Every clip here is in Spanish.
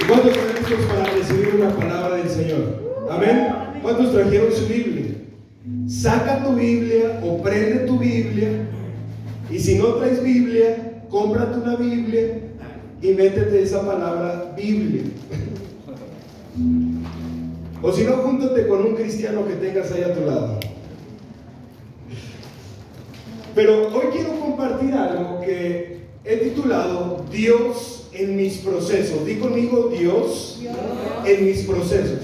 ¿Y cuántos están listos para recibir una palabra del Señor? Amén. ¿Cuántos trajeron su Biblia? Saca tu Biblia o prende tu Biblia. Y si no traes Biblia, cómprate una Biblia y métete esa palabra Biblia. O si no, júntate con un cristiano que tengas ahí a tu lado. Pero hoy quiero compartir algo que he titulado Dios en mis procesos. Di conmigo, Dios en mis procesos.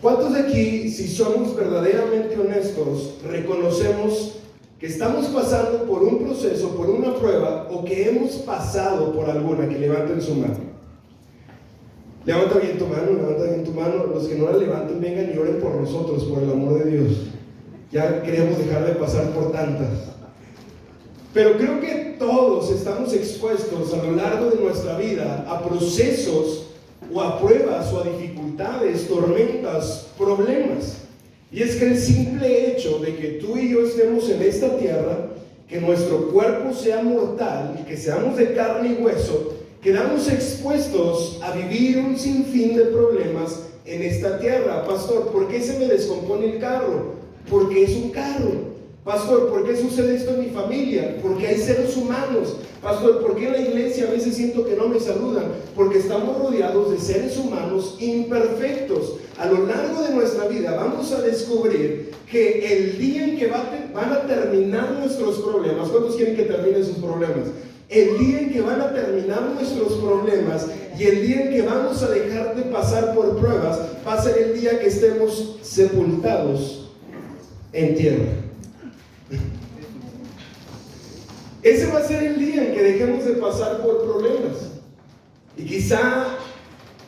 ¿Cuántos de aquí, si somos verdaderamente honestos, reconocemos que estamos pasando por un proceso, por una prueba, o que hemos pasado por alguna? Que levanten su mano. Levanta bien tu mano, levanta bien tu mano. Los que no la levanten, vengan y oren por nosotros, por el amor de Dios. Ya queremos dejar de pasar por tantas. Pero creo que todos estamos expuestos a lo largo de nuestra vida a procesos o a pruebas o a dificultades, tormentas, problemas. Y es que el simple hecho de que tú y yo estemos en esta tierra, que nuestro cuerpo sea mortal y que seamos de carne y hueso, quedamos expuestos a vivir un sinfín de problemas en esta tierra. Pastor, ¿por qué se me descompone el carro? Porque es un carro. Pastor, ¿por qué sucede esto en mi familia? Porque hay seres humanos. Pastor, ¿por qué en la iglesia a veces siento que no me saludan? Porque estamos rodeados de seres humanos imperfectos. A lo largo de nuestra vida vamos a descubrir que el día en que van a terminar nuestros problemas, ¿cuántos quieren que terminen sus problemas? El día en que van a terminar nuestros problemas y el día en que vamos a dejar de pasar por pruebas, va a ser el día que estemos sepultados en tierra. Ese va a ser el día en que dejemos de pasar por problemas. Y quizá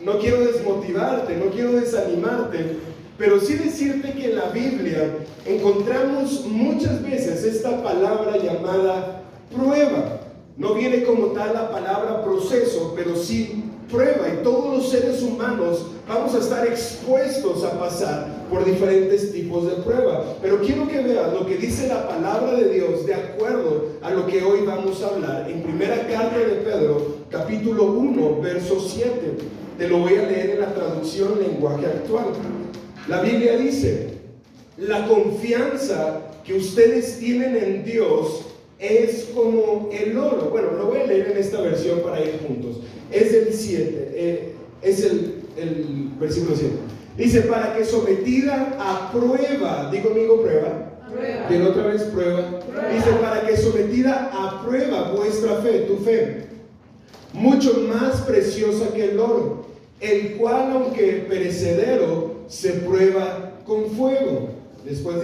no quiero desmotivarte, no quiero desanimarte, pero sí decirte que en la Biblia encontramos muchas veces esta palabra llamada prueba. No viene como tal la palabra proceso, pero sí prueba, y todos los seres humanos vamos a estar expuestos a pasar por diferentes tipos de prueba. Pero quiero que veas lo que dice la palabra de Dios de acuerdo a lo que hoy vamos a hablar en primera carta de Pedro, capítulo 1, verso 7. Te lo voy a leer en la traducción lenguaje actual. La Biblia dice: la confianza que ustedes tienen en Dios es como el oro. Bueno, lo voy a leer en esta versión para ir juntos. Es el 7, es el versículo 7. Dice: para que sometida a prueba, digo conmigo prueba. Pero otra vez prueba. Dice: para que sometida a prueba vuestra fe, tu fe, mucho más preciosa que el oro, el cual aunque perecedero, se prueba con fuego. Después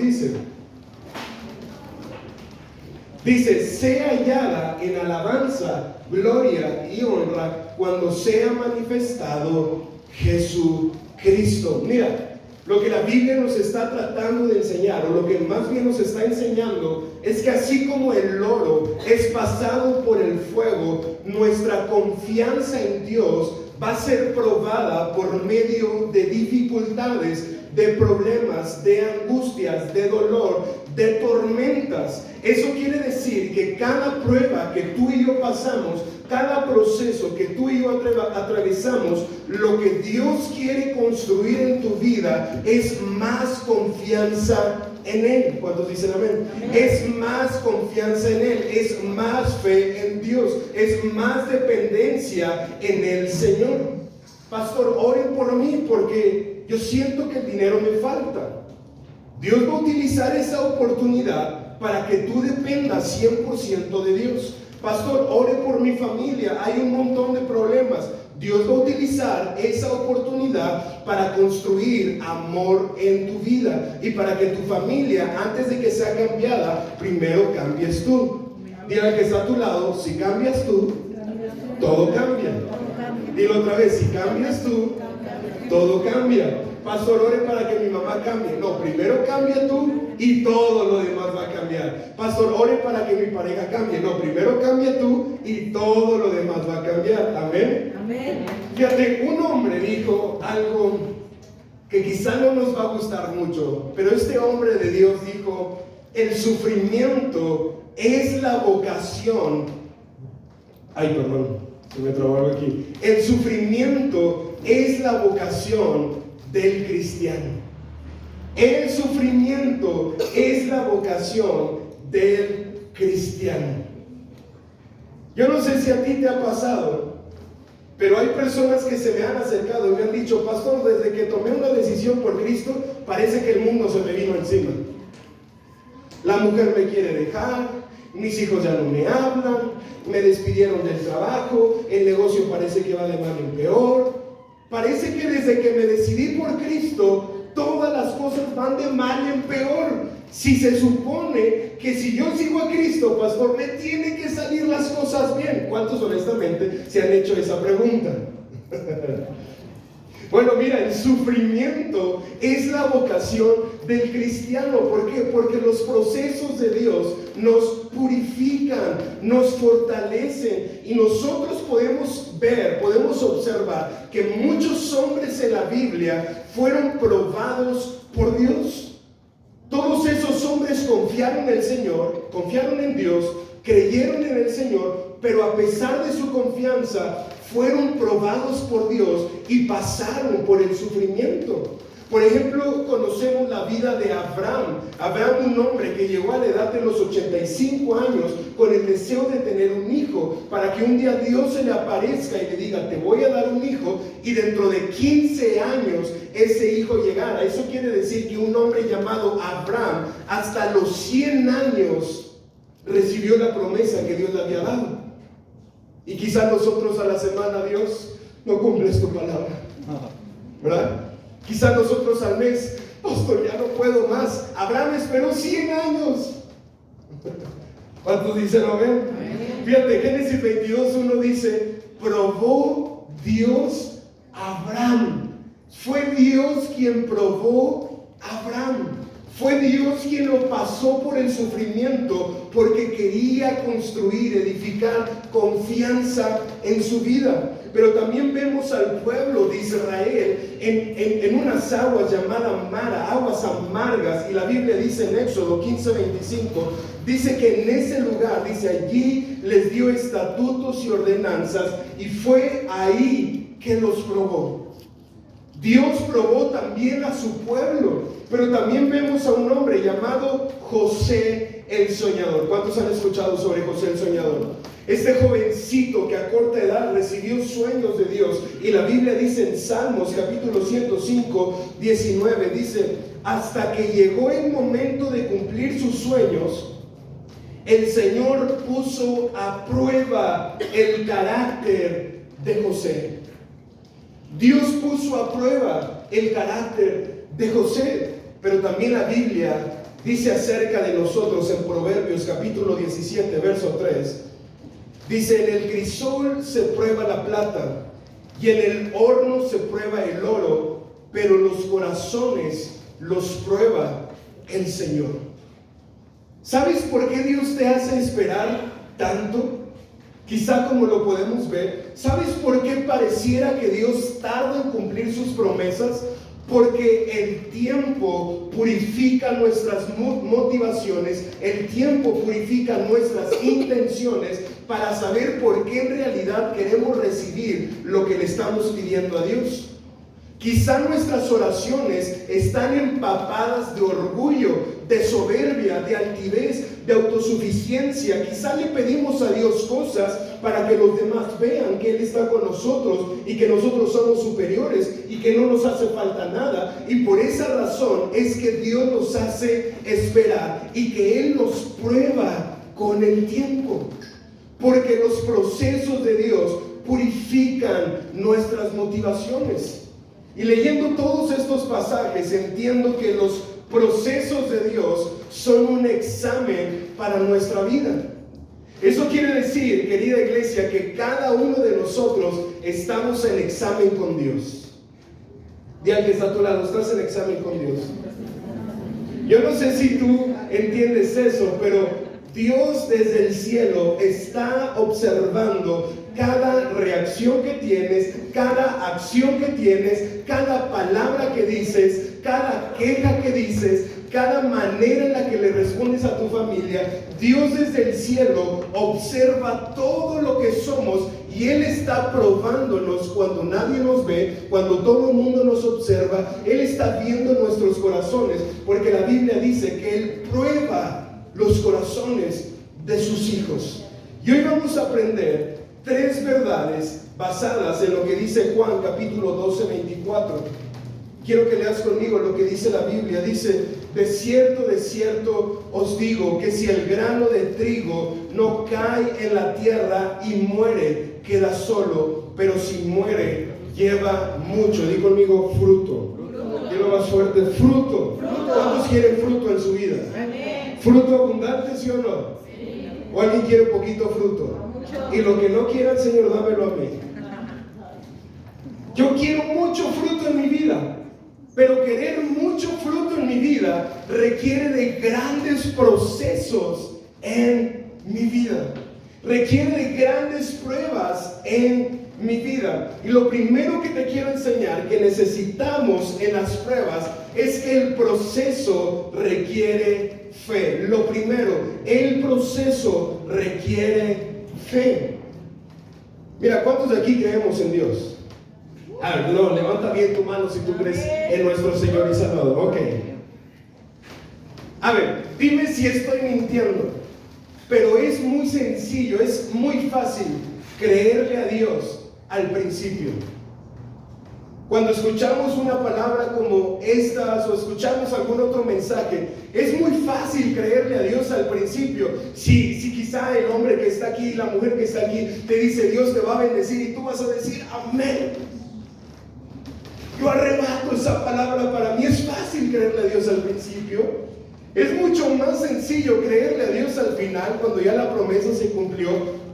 dice, sea hallada en alabanza, gloria y honra cuando sea manifestado Jesucristo. Mira, lo que la Biblia nos está tratando de enseñar, o lo que más bien nos está enseñando, es que así como el oro es pasado por el fuego, nuestra confianza en Dios va a ser probada por medio de dificultades, de problemas, de angustias, de dolor, de tormentas. Eso quiere decir que cada prueba que tú y yo pasamos, cada proceso que tú y yo atravesamos, lo que Dios quiere construir en tu vida es más confianza en Él. ¿Cuántos dicen amén? Es más confianza en Él, es más fe en Dios, es más dependencia en el Señor. Pastor, oren por mí porque yo siento que el dinero me falta. Dios va a utilizar esa oportunidad para que tú dependas 100% de Dios. Pastor, ore por mi familia, hay un montón de problemas. Dios va a utilizar esa oportunidad para construir amor en tu vida y para que tu familia, antes de que sea cambiada, primero cambies tú. Dile al que está a tu lado: si cambias tú, todo cambia. Dilo otra vez: si cambias tú, todo cambia. Pastor, ore para que mi mamá cambie. No, primero cambia tú y todo lo demás va a cambiar. Pastor, ore para que mi pareja cambie. No, primero cambia tú y todo lo demás va a cambiar. Amén. Amén. Fíjate, un hombre dijo algo que quizá no nos va a gustar mucho, pero este hombre de Dios dijo: el sufrimiento es la vocación. Se me trabó algo aquí. El sufrimiento es la vocación del cristiano. El sufrimiento es la vocación del cristiano. Yo no sé si a ti te ha pasado, pero hay personas que se me han acercado y me han dicho: pastor, desde que tomé una decisión por Cristo, parece que el mundo se me vino encima. La mujer me quiere dejar, mis hijos ya no me hablan, me despidieron del trabajo, el negocio parece que va de mal en peor. Parece que desde que me decidí por Cristo, todas las cosas van de mal en peor. Si se supone que si yo sigo a Cristo, pastor, me tienen que salir las cosas bien. ¿Cuántos honestamente se han hecho esa pregunta? Bueno, mira, el sufrimiento es la vocación del cristiano. ¿Por qué? Porque los procesos de Dios nos purifican, nos fortalecen, y nosotros podemos ver, podemos observar que muchos hombres en la Biblia fueron probados por Dios. Todos esos hombres confiaron en el Señor, confiaron en Dios, creyeron en el Señor, pero a pesar de su confianza, fueron probados por Dios y pasaron por el sufrimiento. Por ejemplo, conocemos la vida de Abraham. Abraham, un hombre que llegó a la edad de los 85 años con el deseo de tener un hijo, para que un día Dios se le aparezca y le diga: te voy a dar un hijo, y dentro de 15 años ese hijo llegara. Eso quiere decir que un hombre llamado Abraham, hasta los 100 años, recibió la promesa que Dios le había dado. Y quizás nosotros a la semana: Dios, no cumples tu palabra, ¿verdad? Quizás nosotros al mes: pastor, ya no puedo más. Abraham esperó 100 años. ¿Cuántos dicen amén? Fíjate, Génesis 22:1 dice: probó Dios a Abraham. Fue Dios quien probó a Abraham. Fue Dios quien lo pasó por el sufrimiento, porque quería construir, edificar confianza en su vida. Pero también vemos al pueblo de Israel en unas aguas llamadas Mara, aguas amargas, y la Biblia dice en Éxodo 15:25, dice que en ese lugar, dice, allí les dio estatutos y ordenanzas, y fue ahí que los probó. Dios probó también a su pueblo, pero también vemos a un hombre llamado José el Soñador. ¿Cuántos han escuchado sobre José el Soñador? Este jovencito que a corta edad recibió sueños de Dios, y la Biblia dice en Salmos capítulo 105:19, dice: hasta que llegó el momento de cumplir sus sueños, el Señor puso a prueba el carácter de José. Dios puso a prueba el carácter de José. Pero también la Biblia dice acerca de nosotros en Proverbios capítulo 17 verso 3, dice: en el crisol se prueba la plata, y en el horno se prueba el oro, pero los corazones los prueba el Señor. ¿Sabes por qué Dios te hace esperar tanto? Quizá como lo podemos ver. ¿Sabes por qué pareciera que Dios tarda en cumplir sus promesas? Porque el tiempo purifica nuestras motivaciones, el tiempo purifica nuestras intenciones para saber por qué en realidad queremos recibir lo que le estamos pidiendo a Dios. Quizá nuestras oraciones están empapadas de orgullo, de soberbia, de altivez, de autosuficiencia. Quizá le pedimos a Dios cosas para que los demás vean que Él está con nosotros y que nosotros somos superiores y que no nos hace falta nada. Y por esa razón es que Dios nos hace esperar y que Él nos prueba con el tiempo. Porque los procesos de Dios purifican nuestras motivaciones. Y leyendo todos estos pasajes, entiendo que los procesos de Dios son un examen para nuestra vida. Eso quiere decir, querida iglesia, que cada uno de nosotros estamos en examen con Dios. Di al que está a tu lado: estás en examen con Dios. Yo no sé si tú entiendes eso, pero Dios desde el cielo está observando cada reacción que tienes, cada acción que tienes, cada palabra que dices, cada queja que dices, cada manera en la que le respondes a tu familia. Dios desde el cielo observa todo lo que somos, y Él está probándonos cuando nadie nos ve, cuando todo el mundo nos observa. Él está viendo nuestros corazones, porque la Biblia dice que Él prueba los corazones de sus hijos. Y hoy vamos a aprender 3 verdades basadas en lo que dice Juan capítulo 12, 24. Quiero que leas conmigo lo que dice la Biblia. Dice: de cierto os digo que si el grano de trigo no cae en la tierra y muere, queda solo, pero si muere, lleva mucho. Di conmigo: fruto. Dilo más fuerte: fruto. ¿Cuántos quieren fruto en su vida? ¿Fruto abundante, sí o no? Sí. ¿O alguien quiere poquito fruto? Y lo que no quiera el Señor, dámelo a mí. Yo quiero mucho fruto en mi vida. Pero querer mucho fruto en mi vida requiere de grandes procesos en mi vida. Requiere de grandes pruebas en mi vida. Y lo primero que te quiero enseñar que necesitamos en las pruebas es que el proceso requiere fe. Lo primero, el proceso requiere fe. Mira, ¿cuántos de aquí creemos en Dios? No, levanta bien tu mano si tú crees en nuestro Señor y Salvador. Ok. A ver, dime si estoy mintiendo. Pero es muy sencillo, es muy fácil creerle a Dios al principio. Cuando escuchamos una palabra como estas o escuchamos algún otro mensaje, es muy fácil creerle a Dios al principio. Si quizá el hombre que está aquí, la mujer que está aquí, te dice Dios te va a bendecir y tú vas a decir amén. Yo arrebato esa palabra. Para mí es fácil creerle a Dios al principio. Es mucho más sencillo creerle a Dios al final, cuando ya la promesa se cumplió.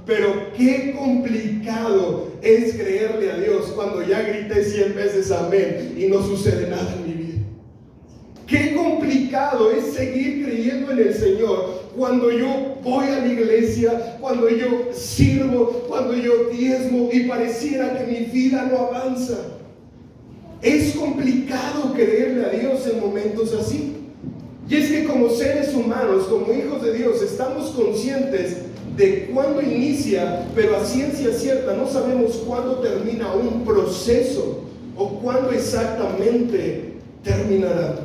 Pero qué complicado es creerle a Dios cuando ya grité 100 veces amén y no sucede nada en mi vida. Qué complicado es seguir creyendo en el Señor cuando yo voy a la iglesia, cuando yo sirvo, cuando yo diezmo y pareciera que mi vida no avanza. Es complicado creerle a Dios en momentos así. Y es que como seres humanos, como hijos de Dios, estamos conscientes de cuándo inicia, pero a ciencia cierta no sabemos cuándo termina un proceso o cuándo exactamente terminará.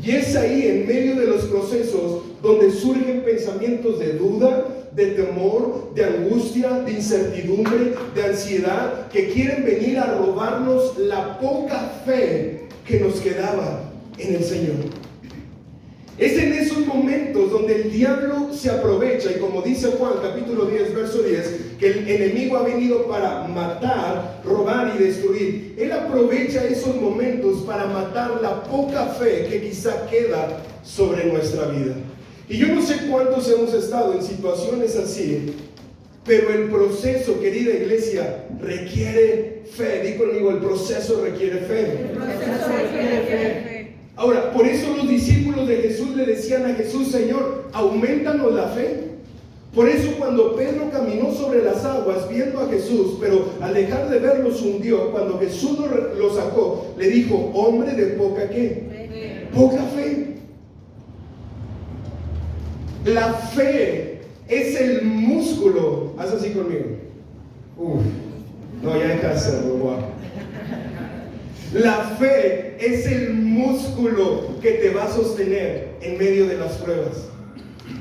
Y es ahí, en medio de los procesos, donde surgen pensamientos de duda, de temor, de angustia, de incertidumbre, de ansiedad, que quieren venir a robarnos la poca fe que nos quedaba en el Señor. Es en esos momentos donde el diablo se aprovecha, y como dice Juan capítulo 10, verso 10, que el enemigo ha venido para matar, robar y destruir. Él aprovecha esos momentos para matar la poca fe que quizá queda sobre nuestra vida. Y yo no sé cuántos hemos estado en situaciones así, pero el proceso, querida iglesia, requiere fe. Di conmigo: el proceso requiere fe. El proceso requiere fe. Ahora, por eso los discípulos de Jesús le decían a Jesús: Señor, aumentanos la fe. Por eso cuando Pedro caminó sobre las aguas viendo a Jesús, pero al dejar de verlo se hundió, cuando Jesús lo sacó, le dijo: hombre de poca ¿qué? Poca fe. La fe es el músculo. Haz así conmigo. No, ya deja de hacerlo, wow. La fe es el músculo que te va a sostener en medio de las pruebas.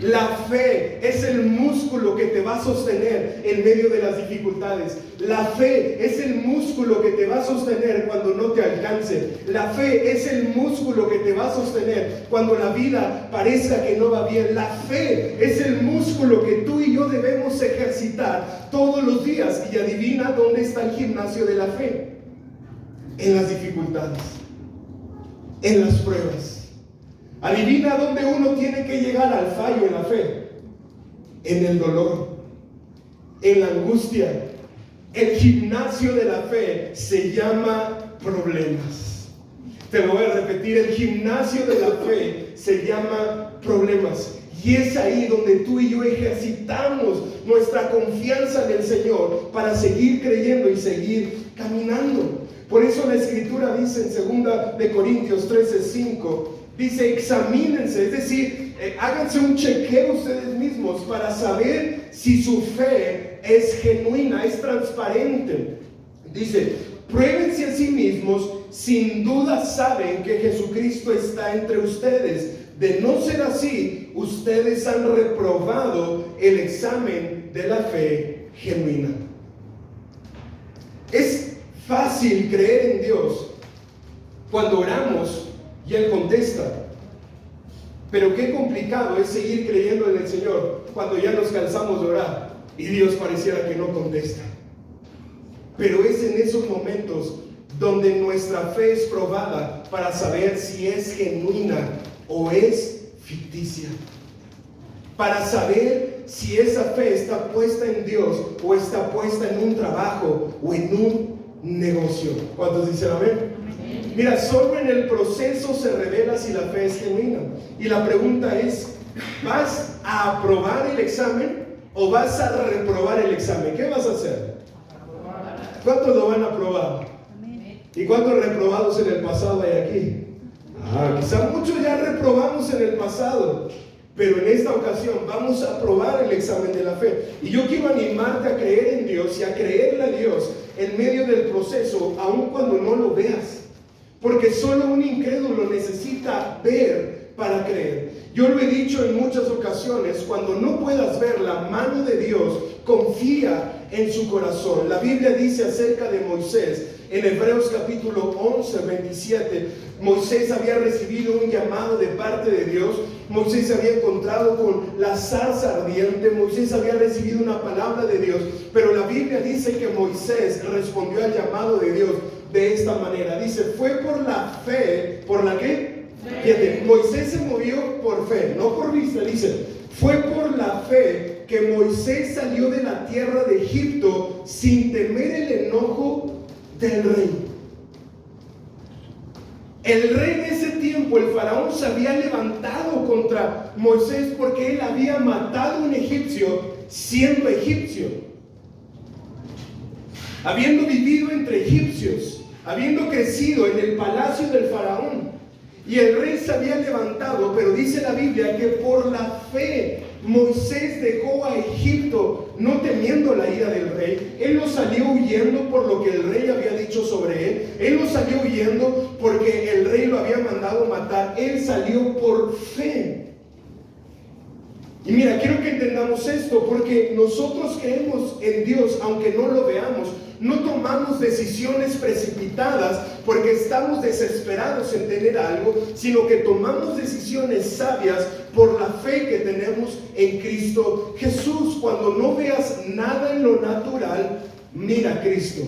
La fe es el músculo que te va a sostener en medio de las dificultades. La fe es el músculo que te va a sostener cuando no te alcance. La fe es el músculo que te va a sostener cuando la vida parezca que no va bien. La fe es el músculo que tú y yo debemos ejercitar todos los días. Y adivina dónde está el gimnasio de la fe: en las dificultades, en las pruebas. Adivina dónde uno tiene que llegar al fallo en la fe: en el dolor, en la angustia. El gimnasio de la fe se llama problemas. Te lo voy a repetir: el gimnasio de la fe se llama problemas. Y es ahí donde tú y yo ejercitamos nuestra confianza en el Señor para seguir creyendo y seguir caminando. Por eso la Escritura dice en 2 Corintios 13:5 dice examínense, es decir, háganse un chequeo ustedes mismos para saber si su fe es genuina, es transparente. Dice, pruébense a sí mismos, sin duda saben que Jesucristo está entre ustedes. De no ser así, ustedes han reprobado el examen de la fe genuina. Es fácil creer en Dios cuando oramos y Él contesta. Pero qué complicado es seguir creyendo en el Señor cuando ya nos cansamos de orar y Dios pareciera que no contesta. Pero es en esos momentos donde nuestra fe es probada para saber si es genuina o es ficticia. Para saber si esa fe está puesta en Dios o está puesta en un trabajo o en un negocio. ¿Cuántos dicen amén? Mira, solo en el proceso se revela si la fe es genuina. Y la pregunta es, ¿vas a aprobar el examen o vas a reprobar el examen? ¿Qué vas a hacer? ¿Cuántos lo van a aprobar? ¿Y cuántos reprobados en el pasado hay aquí? Quizá muchos ya reprobamos en el pasado, pero en esta ocasión vamos a aprobar el examen de la fe. Y yo quiero animarte a creer en Dios y a creerle a Dios en medio del proceso, aun cuando no lo veas. Porque solo un incrédulo necesita ver para creer. Yo lo he dicho en muchas ocasiones, cuando no puedas ver la mano de Dios, confía en su corazón. La Biblia dice acerca de Moisés, en Hebreos capítulo 11, 27, Moisés había recibido un llamado de parte de Dios. Moisés se había encontrado con la zarza ardiente. Moisés había recibido una palabra de Dios. Pero la Biblia dice que Moisés respondió al llamado de Dios de esta manera. Dice, fue por la fe. ¿Por la qué? Fíjate, Moisés se movió por fe, no por vista. Dice, fue por la fe que Moisés salió de la tierra de Egipto sin temer el enojo del rey. El rey de ese tiempo, el faraón, se había levantado contra Moisés porque él había matado a un egipcio siendo egipcio. Habiendo vivido entre egipcios, habiendo crecido en el palacio del faraón. Y el rey se había levantado, pero dice la Biblia que por la fe Moisés dejó a Egipto, no temiendo la ira del rey. Él no salió huyendo por lo que el rey había dicho sobre él. Él no salió huyendo porque el rey lo había mandado matar. Él salió por fe. Y mira, quiero que entendamos esto, porque nosotros creemos en Dios, aunque no lo veamos. No tomamos decisiones precipitadas porque estamos desesperados en tener algo, sino que tomamos decisiones sabias por la fe que tenemos en Cristo Jesús. Cuando no veas nada en lo natural, mira a Cristo.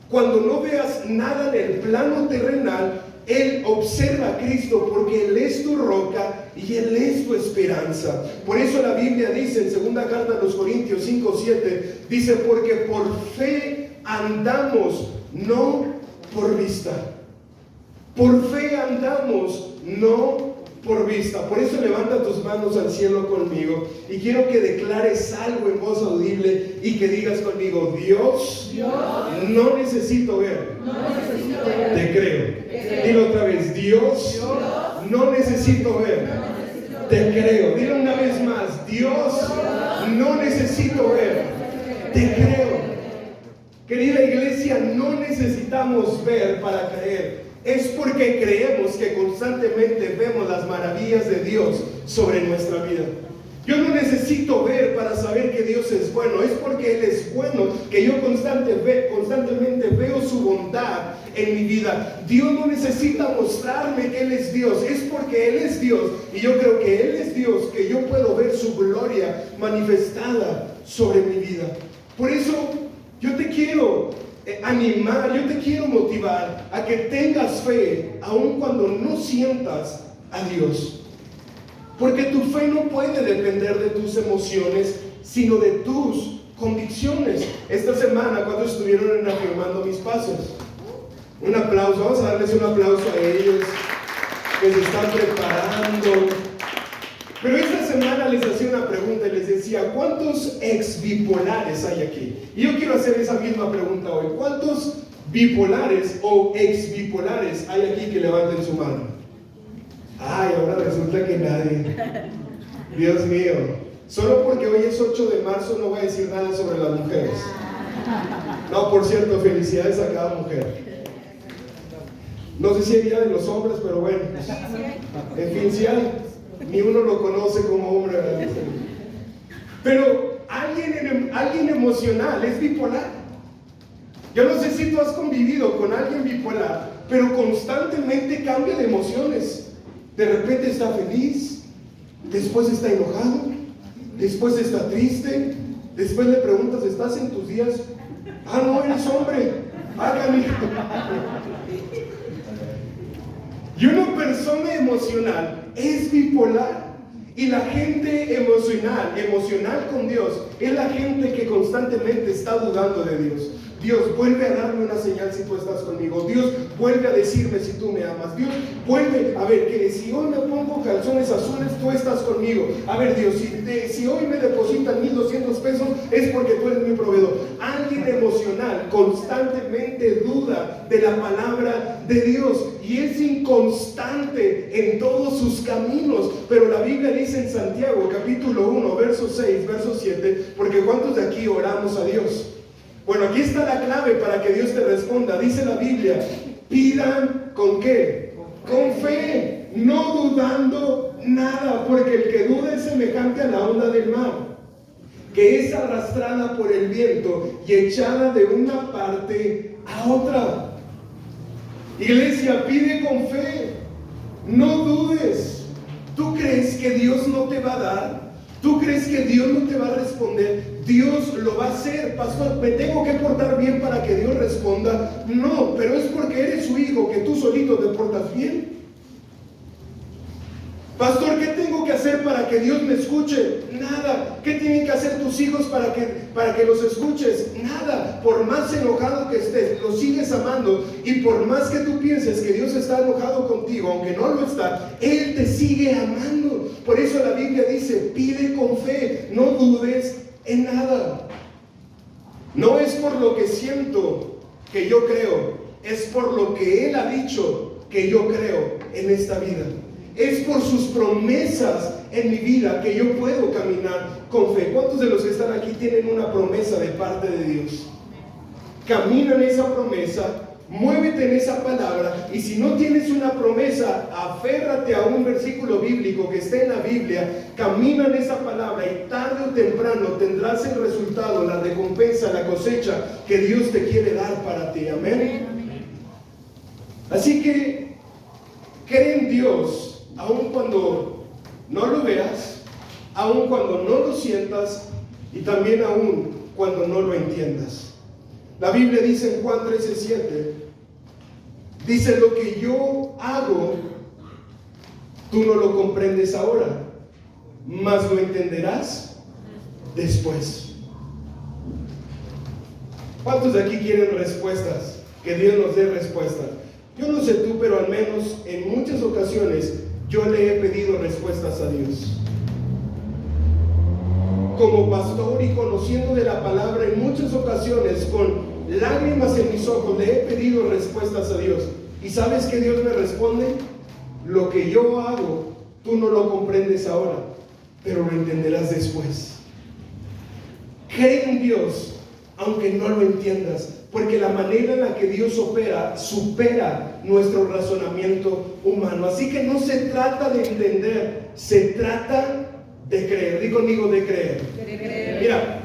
Cuando no veas nada en el plano terrenal, Él observa a Cristo, porque Él es tu roca y Él es tu esperanza. Por eso la Biblia dice en segunda carta a los Corintios 5:7, dice, porque por fe andamos, no por vista. Por fe andamos, no por vista. Por eso levanta tus manos al cielo conmigo y quiero que declares algo en voz audible y que digas conmigo, Dios, no necesito ver, te creo. Dilo otra vez, Dios, no necesito ver, te creo. Dilo una vez más, Dios, no necesito ver, te creo. Querida iglesia, no necesitamos ver para creer. Es porque creemos que constantemente vemos las maravillas de Dios sobre nuestra vida. Yo no necesito ver para saber que Dios es bueno. Es porque Él es bueno que yo constantemente veo su bondad en mi vida. Dios no necesita mostrarme que Él es Dios. Es porque Él es Dios y yo creo que Él es Dios que yo puedo ver su gloria manifestada sobre mi vida. Por eso yo te quiero animar, yo te quiero motivar a que tengas fe aun cuando no sientas a Dios. Porque tu fe no puede depender de tus emociones, sino de tus convicciones. Esta semana, cuando estuvieron afirmando mis pasos, un aplauso, vamos a darles un aplauso a ellos que se están preparando. Pero esta semana les hacía una pregunta y les decía, ¿cuántos ex bipolares hay aquí? Y yo quiero hacer esa misma pregunta hoy. ¿Cuántos bipolares o ex bipolares hay aquí que levanten su mano? Ay, ahora resulta que nadie. Dios mío. Solo porque hoy es 8 de marzo no voy a decir nada sobre las mujeres. No, por cierto, felicidades a cada mujer. No sé si hay día de los hombres, pero bueno. En fin, si hay. Ni uno lo conoce como hombre, ¿verdad? Pero alguien emocional es bipolar. Yo no sé si tú has convivido con alguien bipolar, pero constantemente cambia de emociones. De repente está feliz, después está enojado, después está triste, después le preguntas, ¿estás en tus días? Ah, no, eres hombre. Hágame. Y una persona emocional es bipolar. Y la gente emocional con Dios, es la gente que constantemente está dudando de Dios. Dios, vuelve a darme una señal si tú estás conmigo. Dios, vuelve a decirme si tú me amas. Dios, vuelve a ver que si hoy me pongo calzones azules, tú estás conmigo. A ver, Dios, si hoy me depositan 1,200 pesos, es porque tú eres mi proveedor. Alguien emocional constantemente duda de la palabra de Dios y es inconstante en todos sus caminos. Pero la Biblia dice en Santiago, capítulo 1, verso 6, verso 7, porque ¿cuántos de aquí oramos a Dios? Bueno, aquí está la clave para que Dios te responda. Dice la Biblia, pidan ¿con qué? Con fe, no dudando nada, porque el que duda es semejante a la onda del mar, que es arrastrada por el viento y echada de una parte a otra. Iglesia, pide con fe, no dudes. ¿Tú crees que Dios no te va a dar? ¿Tú crees que Dios no te va a responder? Dios lo va a hacer. Pastor, ¿me tengo que portar bien para que Dios responda? No, pero es porque eres su hijo que tú solito te portas bien. Pastor, ¿qué tengo que hacer para que Dios me escuche? Nada. ¿Qué tienen que hacer tus hijos para que los escuches? Nada. Por más enojado que estés, los sigues amando. Y por más que tú pienses que Dios está enojado contigo, aunque no lo está, Él te sigue amando. Por eso la Biblia dice, pide con fe, no dudes en nada. No es por lo que siento que yo creo, es por lo que Él ha dicho que yo creo en esta vida. Es por sus promesas en mi vida que yo puedo caminar con fe. ¿Cuántos de los que están aquí tienen una promesa de parte de Dios? Camina en esa promesa, muévete en esa palabra. Y si no tienes una promesa, aférrate a un versículo bíblico que esté en la Biblia, camina en esa palabra y tarde o temprano tendrás el resultado, la recompensa, la cosecha que Dios te quiere dar para ti. Amén. Así que cree en Dios. Aun cuando no lo veas, aun cuando no lo sientas y también aun cuando no lo entiendas. La Biblia dice en Juan 13:7, dice, lo que yo hago, tú no lo comprendes ahora, mas lo entenderás después. ¿Cuántos de aquí quieren respuestas? Que Dios nos dé respuestas. Yo no sé tú, pero al menos en muchas ocasiones yo le he pedido respuestas a Dios. Como pastor y conociendo de la palabra, en muchas ocasiones con lágrimas en mis ojos le he pedido respuestas a Dios. ¿Y sabes qué Dios me responde? Lo que yo hago, tú no lo comprendes ahora, pero lo entenderás después. Cree en Dios, aunque no lo entiendas, porque la manera en la que Dios opera supera nuestro razonamiento humano. Así que no se trata de entender, se trata de creer. Di conmigo, de creer. Mira,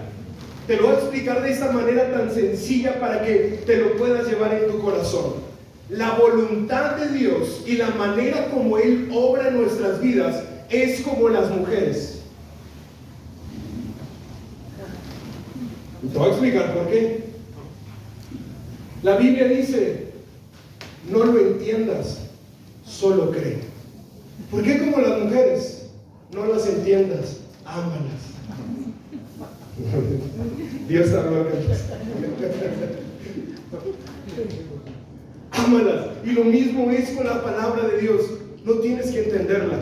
te lo voy a explicar de esta manera tan sencilla para que te lo puedas llevar en tu corazón. La voluntad de Dios y la manera como Él obra en nuestras vidas es como las mujeres. Te voy a explicar por qué. La Biblia dice, no lo entiendas, solo cree. ¿Por qué como las mujeres? No las entiendas, ámalas. Dios te habla. Ámalas. Y lo mismo es con la palabra de Dios. No tienes que entenderla.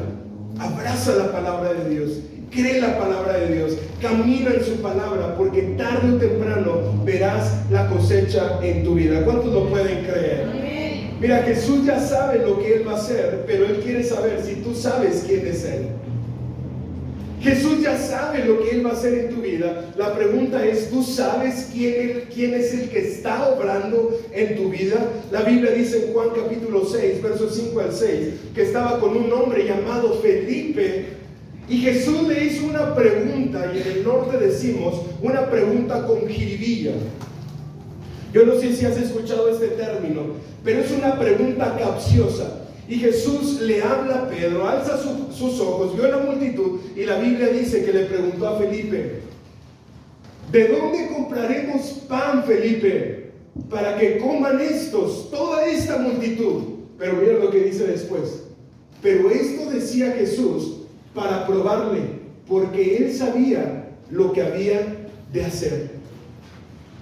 Abraza la palabra de Dios. Cree la palabra de Dios, camina en su palabra, porque tarde o temprano verás la cosecha en tu vida. ¿Cuántos lo pueden creer? Mira, Jesús ya sabe lo que Él va a hacer, pero Él quiere saber si tú sabes quién es Él. Jesús ya sabe lo que Él va a hacer en tu vida. La pregunta es, ¿tú sabes quién es el que está obrando en tu vida? La Biblia dice en Juan capítulo 6, versos 5 al 6, que estaba con un hombre llamado Felipe, y Jesús le hizo una pregunta, y en el norte decimos, una pregunta con jiribilla. Yo no sé si has escuchado este término, pero es una pregunta capciosa. Y Jesús le habla a Pedro, alza sus ojos, vio la multitud, y la Biblia dice que le preguntó a Felipe: ¿de dónde compraremos pan, Felipe, para que coman toda esta multitud? Pero mira lo que dice después. Pero esto decía Jesús para probarle, porque él sabía lo que había de hacer.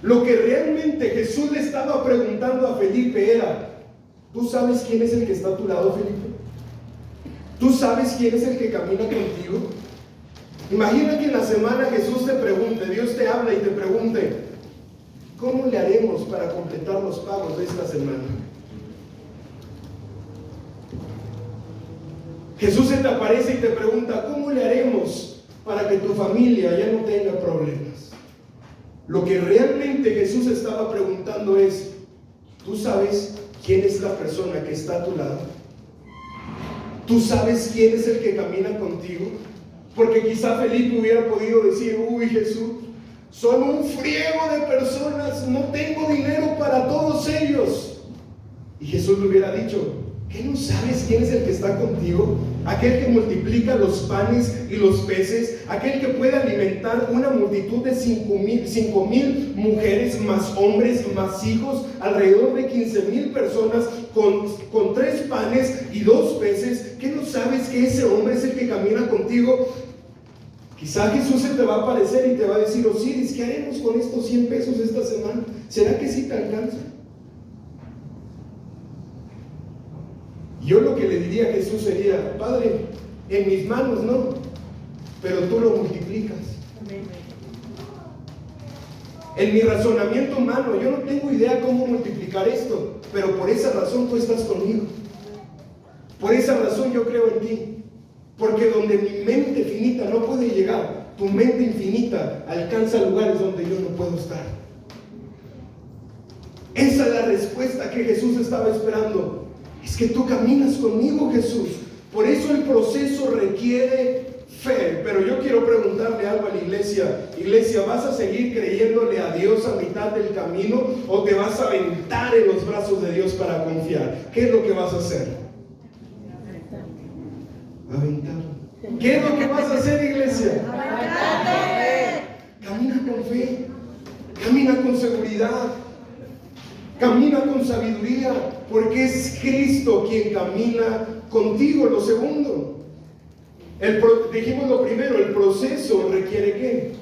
Lo que realmente Jesús le estaba preguntando a Felipe era: ¿tú sabes quién es el que está a tu lado, Felipe? ¿Tú sabes quién es el que camina contigo? Imagina que en la semana Jesús te pregunte, Dios te habla y te pregunte: ¿cómo le haremos para completar los pagos de esta semana? Jesús se te aparece y te pregunta: ¿cómo le haremos para que tu familia ya no tenga problemas? Lo que realmente Jesús estaba preguntando es: ¿tú sabes quién es la persona que está a tu lado? ¿Tú sabes quién es el que camina contigo? Porque quizá Felipe hubiera podido decir: uy, Jesús, son un friego de personas, no tengo dinero para todos ellos. Y Jesús le hubiera dicho: ¿qué no sabes quién es el que está contigo? Aquel que multiplica los panes y los peces, aquel que puede alimentar una multitud de 5,000 mujeres, más hombres, más hijos, alrededor de 15,000 personas con 3 panes y 2 peces. ¿Qué no sabes que ese hombre es el que camina contigo? Quizá Jesús se te va a aparecer y te va a decir: Osiris, ¿qué haremos con estos 100 pesos esta semana? ¿Será que sí te alcanza? Yo lo que le diría a Jesús sería: Padre, en mis manos no, pero tú lo multiplicas. En mi razonamiento humano, yo no tengo idea cómo multiplicar esto, pero por esa razón tú estás conmigo. Por esa razón yo creo en ti. Porque donde mi mente finita no puede llegar, tu mente infinita alcanza lugares donde yo no puedo estar. Esa es la respuesta que Jesús estaba esperando. Es que tú caminas conmigo, Jesús. Por eso el proceso requiere fe. Pero yo quiero preguntarle algo a la iglesia. Iglesia, ¿vas a seguir creyéndole a Dios a mitad del camino o te vas a aventar en los brazos de Dios para confiar? ¿Qué es lo que vas a hacer? Aventar. ¿Qué es lo que vas a hacer, iglesia? Camina con fe. Camina con seguridad. Camina con sabiduría, porque es Cristo quien camina contigo. Lo segundo, dijimos lo primero, el proceso requiere ¿qué?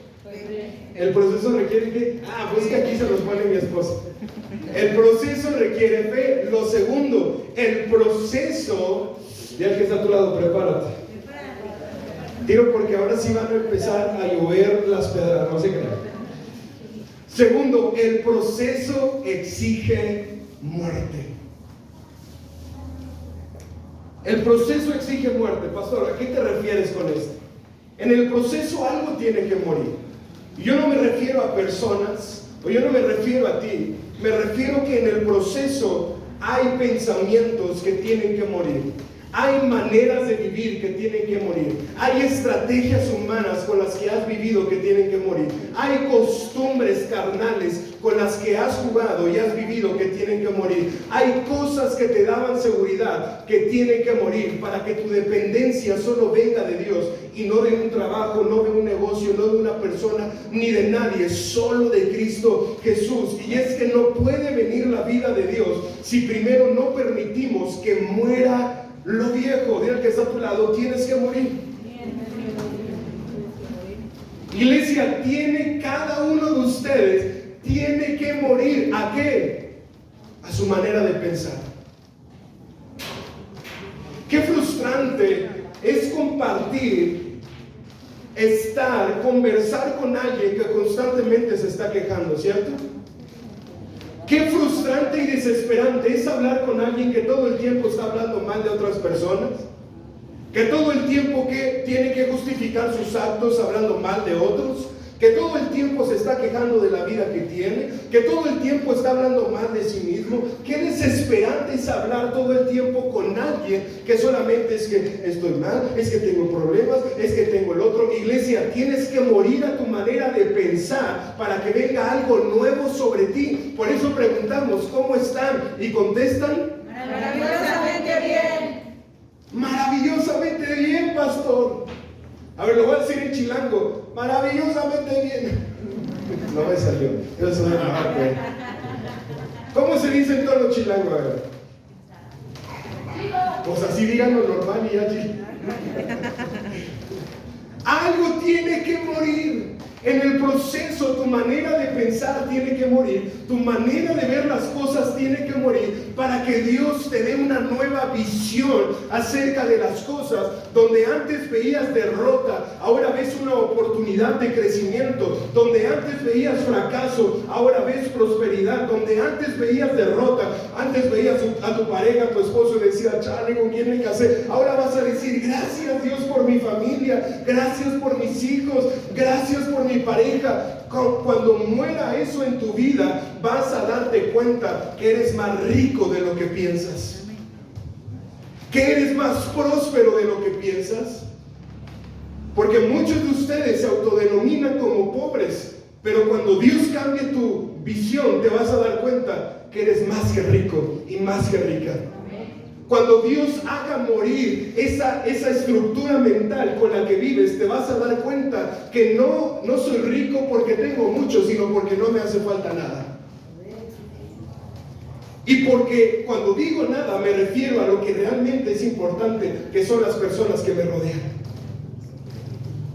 El proceso requiere ¿qué? Pues que aquí se los pone mi esposa. El proceso requiere fe. Lo segundo, el proceso, ya el que está a tu lado, prepárate. Digo porque ahora sí van a empezar a llover las pedras, no se crean. Segundo, el proceso exige muerte. El proceso exige muerte. Pastor, ¿a qué te refieres con esto? En el proceso algo tiene que morir. Y yo no me refiero a personas, o yo no me refiero a ti. Me refiero que en el proceso hay pensamientos que tienen que morir. Hay maneras de vivir que tienen que morir. Hay estrategias humanas con las que has vivido que tienen que morir. Hay costumbres carnales con las que has jugado y has vivido que tienen que morir. Hay cosas que te daban seguridad que tienen que morir para que tu dependencia solo venga de Dios y no de un trabajo, no de un negocio, no de una persona, ni de nadie, solo de Cristo Jesús. Y es que no puede venir la vida de Dios si primero no permitimos que muera lo viejo. Dile al que está a tu lado: tienes que morir. Iglesia, cada uno de ustedes tiene que morir. ¿A qué? A su manera de pensar. Qué frustrante es conversar con alguien que constantemente se está quejando, ¿cierto? Qué frustrante y desesperante es hablar con alguien que todo el tiempo está hablando mal de otras personas, que todo el tiempo que tiene que justificar sus actos hablando mal de otros, que todo el tiempo se está quejando de la vida que tiene, que todo el tiempo está hablando mal de sí mismo. Qué desesperante es hablar todo el tiempo con alguien que solamente es que estoy mal, es que tengo problemas, es que tengo el otro. Iglesia, tienes que morir a tu manera de pensar para que venga algo nuevo sobre ti. Por eso preguntamos, ¿cómo están? Y contestan, maravillosamente bien. Maravillosamente bien, pastor. A ver, lo voy a decir en chilango. Maravillosamente bien. No me salió. ¿Cómo se dice en tono chilango? A ver. Pues así díganlo normal y ya. Algo tiene que morir. En el proceso, tu manera de pensar tiene que morir, tu manera de ver las cosas tiene que morir, para que Dios te dé una nueva visión acerca de las cosas. Donde antes veías derrota, ahora ves una oportunidad de crecimiento. Donde antes veías fracaso, ahora ves prosperidad. Donde antes veías derrota, antes veías a tu pareja, a tu esposo, y decías, chale, ¿con quién me casé? Ahora vas a decir, gracias Dios por mi familia, gracias por mis hijos, gracias por mi pareja. Cuando muera eso en tu vida, vas a darte cuenta que eres más rico de lo que piensas, que eres más próspero de lo que piensas. Porque muchos de ustedes se autodenominan como pobres, pero cuando Dios cambie tu visión, te vas a dar cuenta que eres más que rico y más que rica. Cuando Dios haga morir esa estructura mental con la que vives, te vas a dar cuenta que no soy rico porque tengo mucho, sino porque no me hace falta nada. Y porque cuando digo nada me refiero a lo que realmente es importante, que son las personas que me rodean.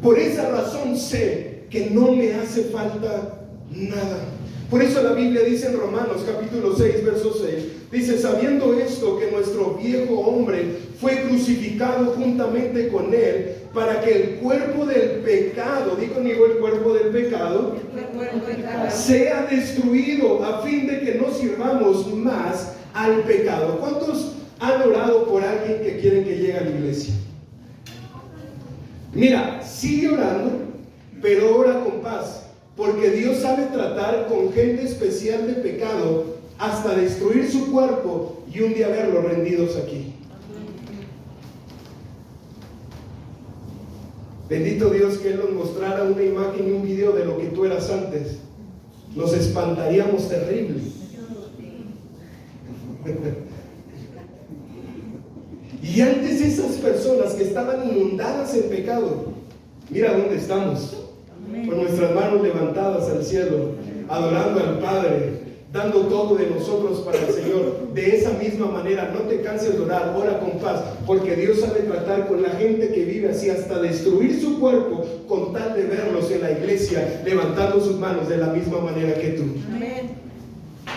Por esa razón sé que no me hace falta nada. Por eso la Biblia dice en Romanos capítulo 6, verso 6, dice, sabiendo esto, que nuestro viejo hombre fue crucificado juntamente con él, para que el cuerpo del pecado, digo conmigo, el cuerpo del pecado, sea destruido, a fin de que no sirvamos más al pecado. ¿Cuántos han orado por alguien que quieren que llegue a la iglesia? Mira, sigue orando, pero ora con paz. Porque Dios sabe tratar con gente especial de pecado hasta destruir su cuerpo y un día verlos rendidos aquí. Bendito Dios que Él nos mostrara una imagen y un video de lo que tú eras antes. Nos espantaríamos terrible. Y antes esas personas que estaban inundadas en pecado, mira dónde estamos. Con nuestras manos levantadas al cielo, adorando al Padre, dando todo de nosotros para el Señor. De esa misma manera, no te canses de orar, ora con paz, porque Dios sabe tratar con la gente que vive así hasta destruir su cuerpo, con tal de verlos en la iglesia levantando sus manos de la misma manera que tú. Amén.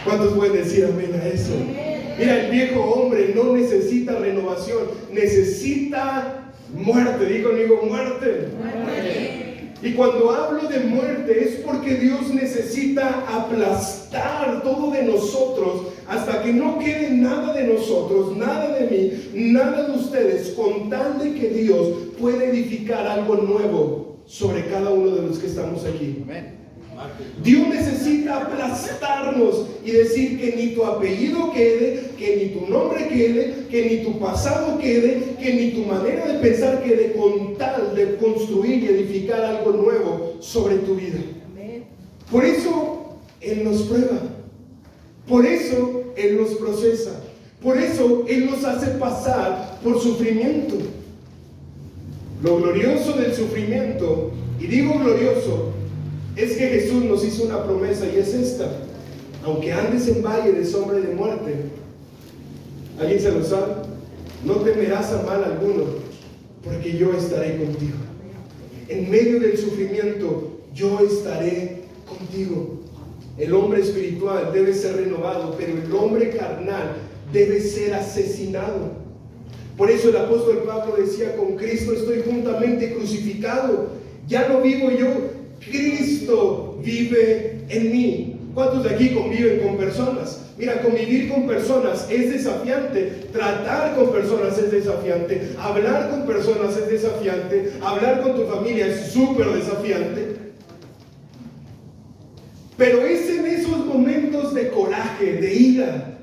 ¿Cuántos pueden decir amén a eso? Amén. Mira, el viejo hombre no necesita renovación, necesita muerte. Digo, muerte. Muerte. Y cuando hablo de muerte es porque Dios necesita aplastar todo de nosotros hasta que no quede nada de nosotros, nada de mí, nada de ustedes, con tal de que Dios pueda edificar algo nuevo sobre cada uno de los que estamos aquí. Amén. Dios necesita aplastarnos y decir que ni tu apellido quede, que ni tu nombre quede, que ni tu pasado quede, que ni tu manera de pensar quede, con tal de construir y edificar algo nuevo sobre tu vida. Por eso Él nos prueba, por eso Él nos procesa, por eso Él nos hace pasar por sufrimiento. Lo glorioso del sufrimiento, y digo glorioso, es que Jesús nos hizo una promesa, y es esta: aunque andes en valle de sombra y de muerte, ¿alguien se lo sabe? No temerás a mal alguno, porque yo estaré contigo. En medio del sufrimiento, yo estaré contigo. El hombre espiritual debe ser renovado, pero el hombre carnal debe ser asesinado. Por eso el apóstol Pablo decía: con Cristo estoy juntamente crucificado. Ya no vivo yo, Cristo vive en mí. ¿Cuántos de aquí conviven con personas? Mira, convivir con personas es desafiante, tratar con personas es desafiante, hablar con personas es desafiante, hablar con tu familia es súper desafiante. Pero es en esos momentos de coraje, de ira,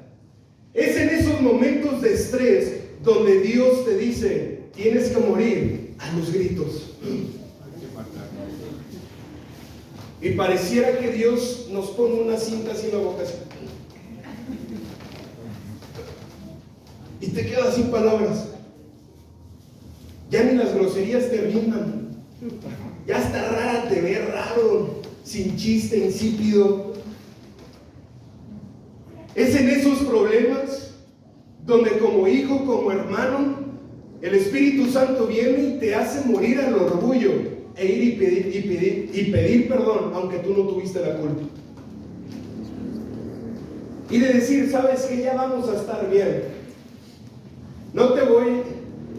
es en esos momentos de estrés donde Dios te dice, tienes que morir a los gritos. Y pareciera que Dios nos pone una cinta así en la boca, así. Y te quedas sin palabras. Ya ni las groserías te riman. Ya hasta rara te ve, raro, sin chiste, insípido. Es en esos problemas donde como hijo, como hermano, el Espíritu Santo viene y te hace morir al orgullo e ir y pedir perdón, aunque tú no tuviste la culpa. Y de decir, sabes que ya vamos a estar bien. No te voy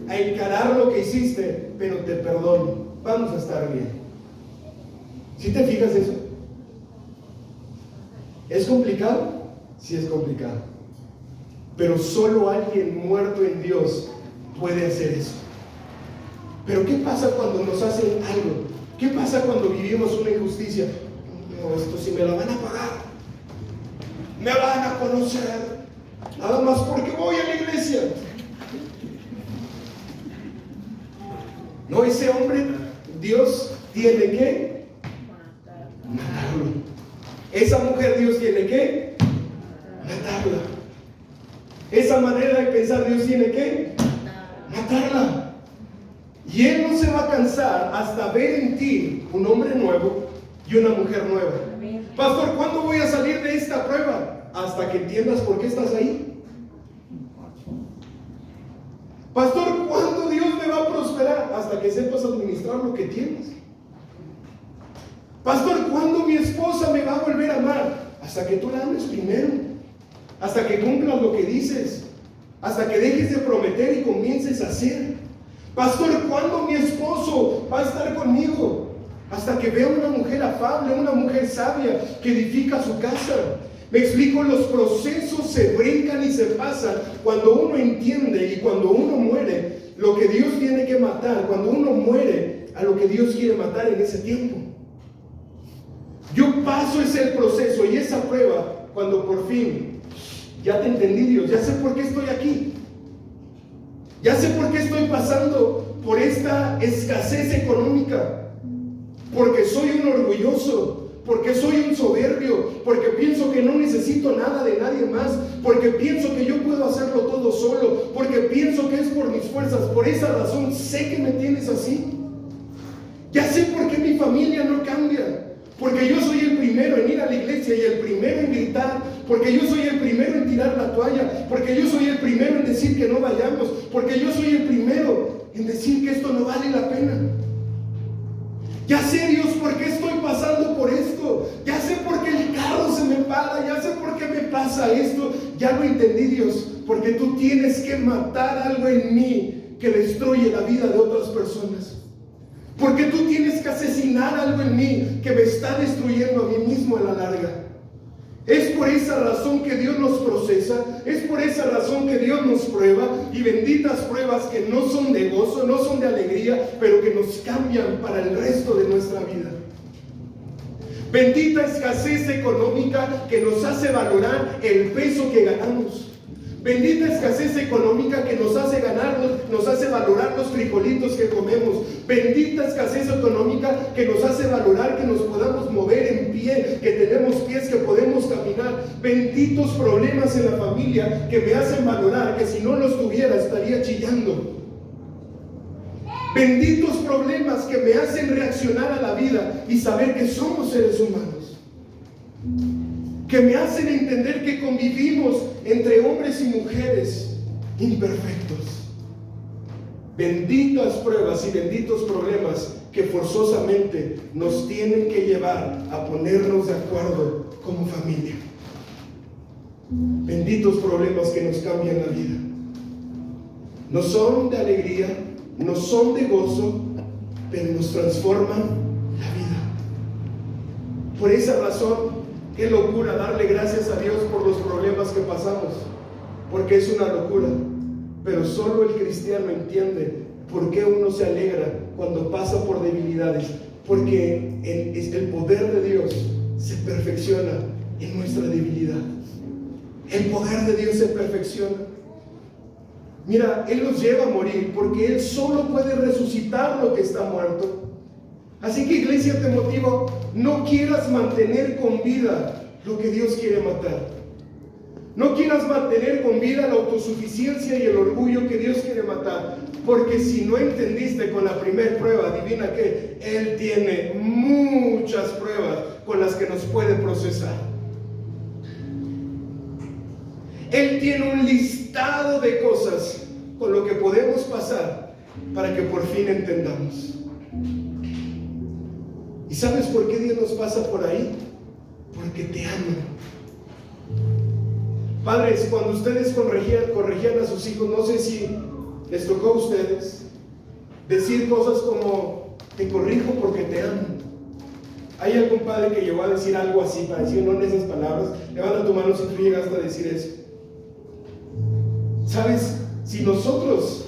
a encarar lo que hiciste, pero te perdono. Vamos a estar bien. ¿Sí te fijas eso? ¿Es complicado? Sí es complicado. Pero solo alguien muerto en Dios puede hacer eso. Pero ¿qué pasa cuando nos hacen algo? ¿Qué pasa cuando vivimos una injusticia? No, esto sí me la van a pagar. Me van a conocer. Nada más porque voy a la iglesia. No, ese hombre, Dios tiene que matarlo. Esa mujer, Dios tiene que matarla. Esa manera de pensar, Dios tiene que matarla. Y Él no se va a cansar hasta ver en ti un hombre nuevo y una mujer nueva. Pastor, ¿cuándo voy a salir de esta prueba? Hasta que entiendas por qué estás ahí. Pastor, ¿cuándo Dios me va a prosperar? Hasta que sepas administrar lo que tienes. Pastor, ¿cuándo mi esposa me va a volver a amar? Hasta que tú la ames primero. Hasta que cumplas lo que dices. Hasta que dejes de prometer y comiences a hacer. Pastor, ¿cuándo mi esposo va a estar conmigo? Hasta que vea una mujer afable, una mujer sabia que edifica su casa. Me explico, los procesos se brincan y se pasan cuando uno entiende y cuando uno muere lo que Dios tiene que matar, cuando uno muere a lo que Dios quiere matar en ese tiempo. Yo paso ese proceso y esa prueba cuando por fin ya te entendí, Dios, ya sé por qué estoy aquí. Ya sé por qué estoy pasando por esta escasez económica. Porque soy un orgulloso, porque soy un soberbio, porque pienso que no necesito nada de nadie más, porque pienso que yo puedo hacerlo todo solo, porque pienso que es por mis fuerzas. Por esa razón sé que me tienes así. Ya sé por qué mi familia no cambia. Porque yo soy el primero en ir a la iglesia y el primero en gritar, porque yo soy el primero en tirar la toalla, porque yo soy el primero en decir que no vayamos, porque yo soy el primero en decir que esto no vale la pena. Ya sé, Dios, por qué estoy pasando por esto. Ya sé por qué el carro se me para, ya sé por qué me pasa esto. Ya lo entendí, Dios, porque tú tienes que matar algo en mí que destruye la vida de otras personas. Porque tú tienes que asesinar algo en mí que me está destruyendo a mí mismo a la larga. Es por esa razón que Dios nos procesa, es por esa razón que Dios nos prueba, y benditas pruebas que no son de gozo, no son de alegría, pero que nos cambian para el resto de nuestra vida. Bendita escasez económica que nos hace valorar el peso que ganamos. Bendita escasez económica que nos hace valorar los frijolitos que comemos. Bendita escasez económica que nos hace valorar que nos podamos mover en pie, que tenemos pies, que podemos caminar. Benditos problemas en la familia que me hacen valorar que si no los tuviera estaría chillando. Benditos problemas que me hacen reaccionar a la vida y saber que somos seres humanos. Que me hacen entender que convivimos entre hombres y mujeres imperfectos. Benditas pruebas y benditos problemas que forzosamente nos tienen que llevar a ponernos de acuerdo como familia. Benditos problemas que nos cambian la vida. No son de alegría, no son de gozo, pero nos transforman la vida. Por esa razón, Qué locura darle gracias a Dios por los problemas que pasamos, porque es una locura. Pero solo el cristiano entiende por qué uno se alegra cuando pasa por debilidades, porque el poder de Dios se perfecciona en nuestra debilidad. El poder de Dios se perfecciona. Mira, Él nos lleva a morir porque Él solo puede resucitar lo que está muerto. Así que, iglesia, te motivo, no quieras mantener con vida lo que Dios quiere matar. No quieras mantener con vida la autosuficiencia y el orgullo que Dios quiere matar. Porque si no entendiste con la primera prueba, adivina qué, Él tiene muchas pruebas con las que nos puede procesar. Él tiene un listado de cosas con lo que podemos pasar para que por fin entendamos. ¿Y sabes por qué Dios nos pasa por ahí? Porque te ama. Padres, cuando ustedes corregían a sus hijos, no sé si les tocó a ustedes decir cosas como: te corrijo porque te amo. ¿Hay algún padre que llegó a decir algo así, para decir no en esas palabras? Levanta tu mano si tú llegaste a decir eso. ¿Sabes? Si nosotros,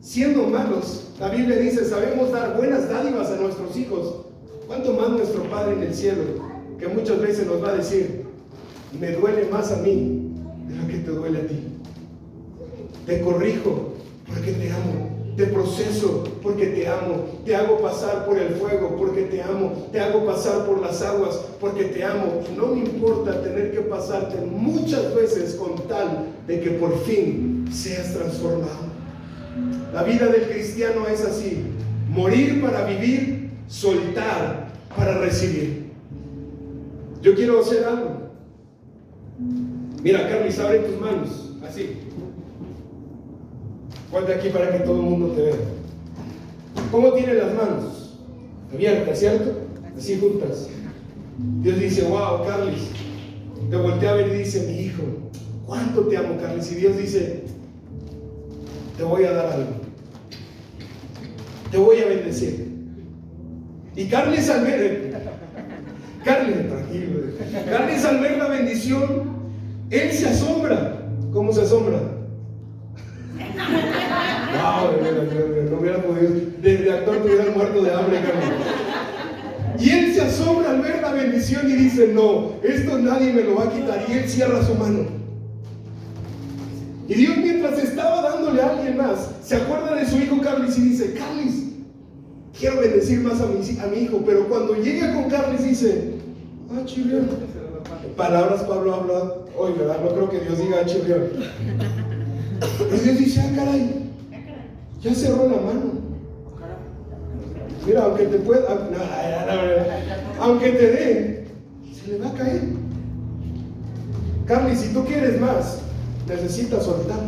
siendo malos, la Biblia dice, sabemos dar buenas dádivas a nuestros hijos, ¿cuánto más nuestro Padre en el cielo, que muchas veces nos va a decir: me duele más a mí de lo que te duele a ti? Te corrijo porque te amo. Te proceso porque te amo. Te hago pasar por el fuego porque te amo. Te hago pasar por las aguas porque te amo. Y no me importa tener que pasarte muchas veces con tal de que por fin seas transformado. La vida del cristiano es así: morir para vivir, soltar para recibir. Yo quiero hacer algo. Mira, Carlos, abre tus manos, así. Ponte aquí para que todo el mundo te vea. ¿Cómo tienen las manos? Abiertas, ¿cierto? Así juntas. Dios dice: wow, Carlos. Te voltea a ver y dice: mi hijo, ¿cuánto te amo, Carlos? Y Dios dice: te voy a dar algo. Te voy a bendecir. Y Carlos al ver, tranquilo. Carlos al ver la bendición, él se asombra. ¿Cómo se asombra? Wow, no hubiera podido. Desde actor te hubieran muerto de hambre, Carlos. Y él se asombra al ver la bendición y dice: no, esto nadie me lo va a quitar. Y él cierra su mano. Y Dios, mientras estaba dándole a alguien más, se acuerda de su hijo Carlos y dice: Carlos, quiero bendecir más a mi hijo. Pero cuando llega con Carlos dice: ah, chirrión. Palabras Pablo habla hoy, ¿verdad? No creo que Dios diga chirrión. Y Dios dice: ah, caray, ya cerró la mano. Mira, aunque te pueda, aunque te dé, se le va a caer. Carlos, si tú quieres más, necesitas soltar.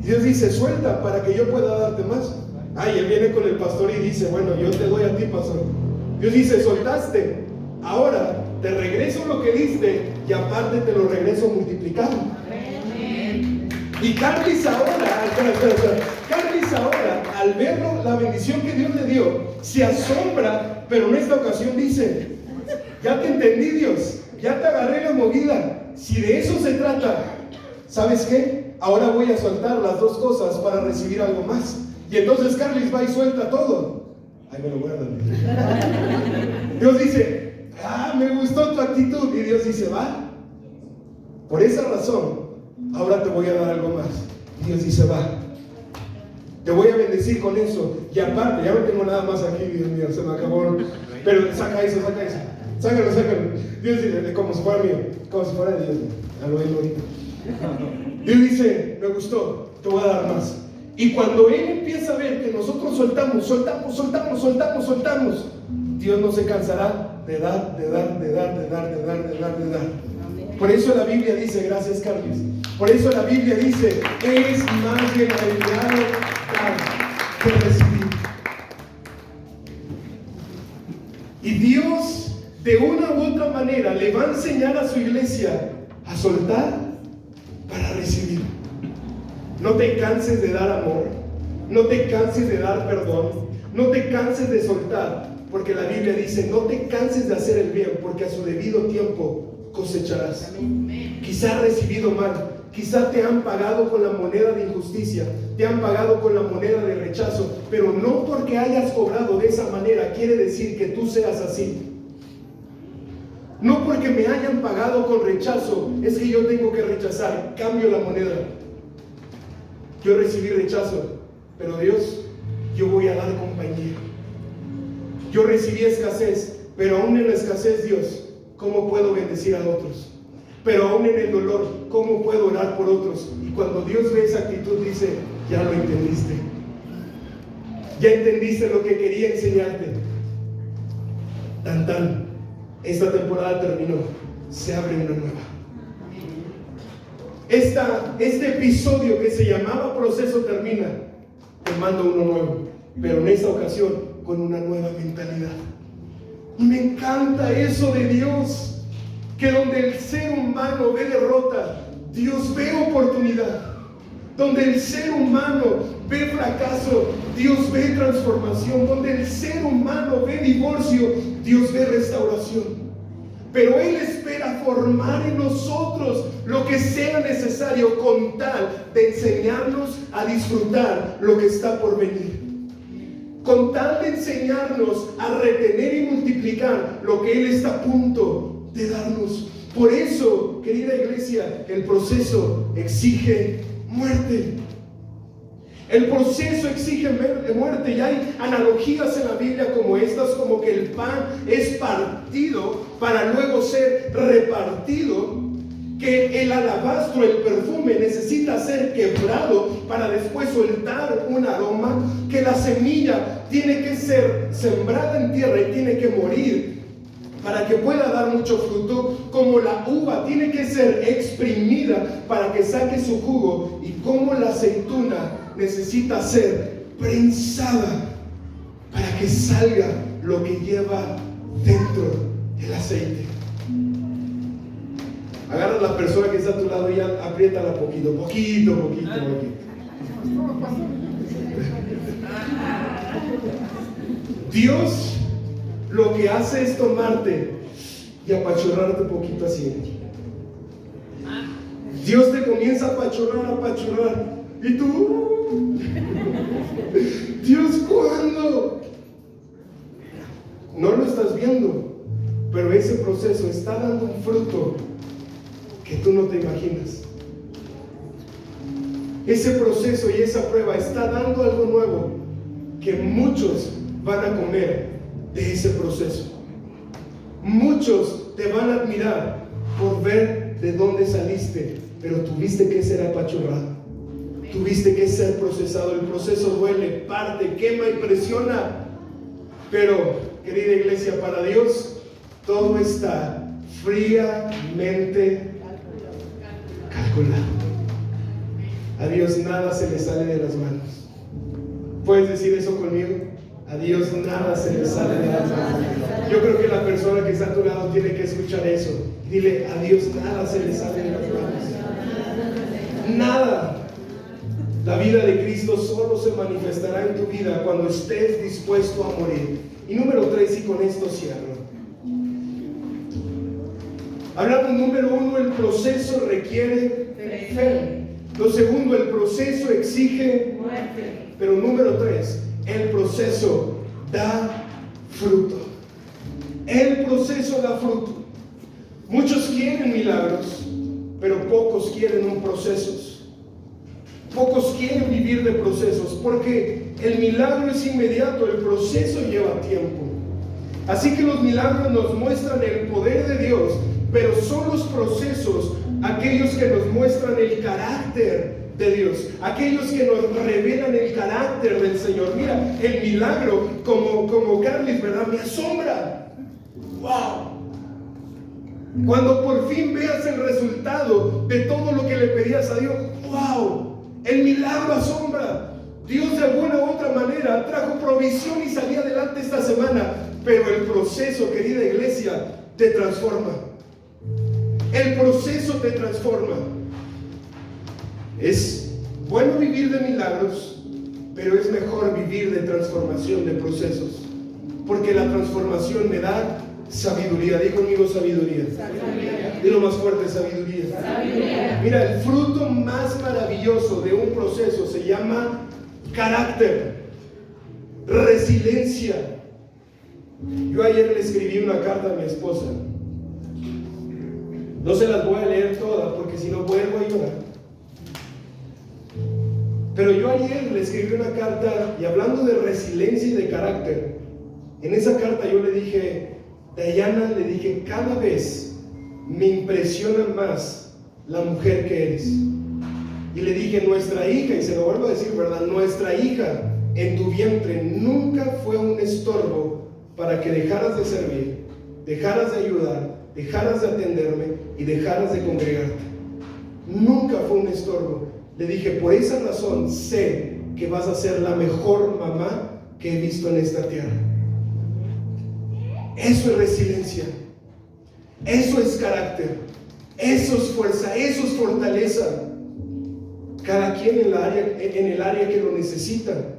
Y Dios dice: suelta para que yo pueda darte más. Ay, él viene con el pastor y dice: bueno, yo te doy a ti, pastor. Dios dice: soltaste, ahora te regreso lo que diste y aparte te lo regreso multiplicado. Y Carlos ahora, al ver la bendición que Dios le dio, se asombra, pero en esta ocasión dice: ya te entendí, Dios, ya te agarré la movida. Si de eso se trata, ¿sabes qué? Ahora voy a soltar las dos cosas para recibir algo más. Y entonces Carlos va y suelta todo. Ay, me lo guardan. Dios dice: ah, me gustó tu actitud. Y Dios dice: va. Por esa razón, ahora te voy a dar algo más. Y Dios dice: va. Te voy a bendecir con eso. Y aparte, ya no tengo nada más aquí, Dios mío, se me acabó. Pero saca eso. Sácalo. Dios dice, como si fuera mío, como si fuera de Dios. Al oírlo ahorita. Dios dice: me gustó, te voy a dar más. Y cuando Él empieza a ver que nosotros soltamos, Dios no se cansará de dar. Por eso la Biblia dice, gracias Carlos, por eso la Biblia dice: es más bienaventurado dar que recibir. Y Dios, de una u otra manera, le va a enseñar a su iglesia a soltar para recibir. No te canses de dar amor, no te canses de dar perdón, no te canses de soltar, Porque la Biblia dice, no te canses de hacer el bien, porque a su debido tiempo cosecharás. Quizá has recibido mal, quizá te han pagado con la moneda de injusticia, te han pagado con la moneda de rechazo, pero no porque hayas cobrado de esa manera quiere decir que tú seas así. No porque me hayan pagado con rechazo es que yo tengo que rechazar. Cambio la moneda. Yo recibí rechazo, pero Dios, yo voy a dar compañía. Yo recibí escasez, pero aún en la escasez, Dios, ¿cómo puedo bendecir a otros? Pero aún en el dolor, ¿cómo puedo orar por otros? Y cuando Dios ve esa actitud, dice, ya lo entendiste. Ya entendiste lo que quería enseñarte. Tan tan. Esta temporada terminó, se abre una nueva. Este episodio que se llamaba proceso termina, te mando uno nuevo, pero en esta ocasión con una nueva mentalidad. Y me encanta eso de Dios, que donde el ser humano ve derrota, Dios ve oportunidad. Donde el ser humano ve fracaso, Dios ve transformación. Donde el ser humano ve divorcio, Dios ve restauración. Pero Él espera formar en nosotros lo que sea necesario con tal de enseñarnos a disfrutar lo que está por venir. Con tal de enseñarnos a retener y multiplicar lo que Él está a punto de darnos. Por eso, querida iglesia, el proceso exige muerte. El proceso exige muerte. Y hay analogías en la Biblia como estas, como que el pan es partido para luego ser repartido, que el alabastro, el perfume, necesita ser quebrado para después soltar un aroma, que la semilla tiene que ser sembrada en tierra y tiene que morir para que pueda dar mucho fruto, como la uva tiene que ser exprimida para que saque su jugo, y como la aceituna necesita ser prensada para que salga lo que lleva dentro del aceite. Agarra a la persona que está a tu lado y apriétala poquito. Dios lo que hace es tomarte y apachurrarte un poquito así. Dios te comienza a apachurrar. Y tú, Dios, ¿cuándo? No lo estás viendo, pero ese proceso está dando un fruto que tú no te imaginas. Ese proceso y esa prueba está dando algo nuevo que muchos van a comer de ese proceso. Muchos te van a admirar por ver de dónde saliste, pero tuviste que ser apachurrado. Tuviste que ser procesado. El proceso duele, parte, quema y presiona. Pero, querida iglesia, para Dios todo está fríamente calculado. A Dios nada se le sale de las manos. ¿Puedes decir eso conmigo? A Dios nada se le sale de las manos. Yo creo que la persona que está a tu lado tiene que escuchar eso. Dile, a Dios nada se le sale de las manos. Nada. La vida de Cristo solo se manifestará en tu vida cuando estés dispuesto a morir. Y número 3, y con esto cierro. Hablamos número 1, el proceso requiere fe. Lo segundo, el proceso exige muerte. Pero número 3, el proceso da fruto. El proceso da fruto. Muchos quieren milagros, pero pocos quieren un proceso. Pocos quieren vivir de procesos, porque el milagro es inmediato, el proceso lleva tiempo. Así que los milagros nos muestran el poder de Dios, pero son los procesos aquellos que nos muestran el carácter de Dios, aquellos que nos revelan el carácter del Señor. Mira, el milagro, como Carlis, ¿verdad? Me asombra. ¡Wow! Cuando por fin veas el resultado de todo lo que le pedías a Dios, ¡wow! El milagro asombra. Dios de alguna u otra manera trajo provisión y salí adelante esta semana. Pero el proceso, querida iglesia, te transforma. El proceso te transforma. Es bueno vivir de milagros, pero es mejor vivir de transformación, de procesos. Porque la transformación me da sabiduría. Di conmigo sabiduría. Dilo más fuerte, sabiduría. Mira, el fruto más maravilloso de un proceso se llama carácter, resiliencia. Yo ayer le escribí una carta a mi esposa. No se las voy a leer todas porque si no vuelvo a llorar. Pero yo ayer le escribí una carta y hablando de resiliencia y de carácter, en esa carta yo le dije, Dayana, le dije, cada vez me impresiona más la mujer que eres. Y le dije, nuestra hija, y se lo vuelvo a decir, ¿verdad? Nuestra hija en tu vientre nunca fue un estorbo para que dejaras de servir, dejaras de ayudar, dejaras de atenderme y dejaras de congregarte. Nunca fue un estorbo. Le dije, por esa razón sé que vas a ser la mejor mamá que he visto en esta tierra. Eso es resiliencia, eso es carácter, eso es fuerza, eso es fortaleza. Cada quien en el área que lo necesita.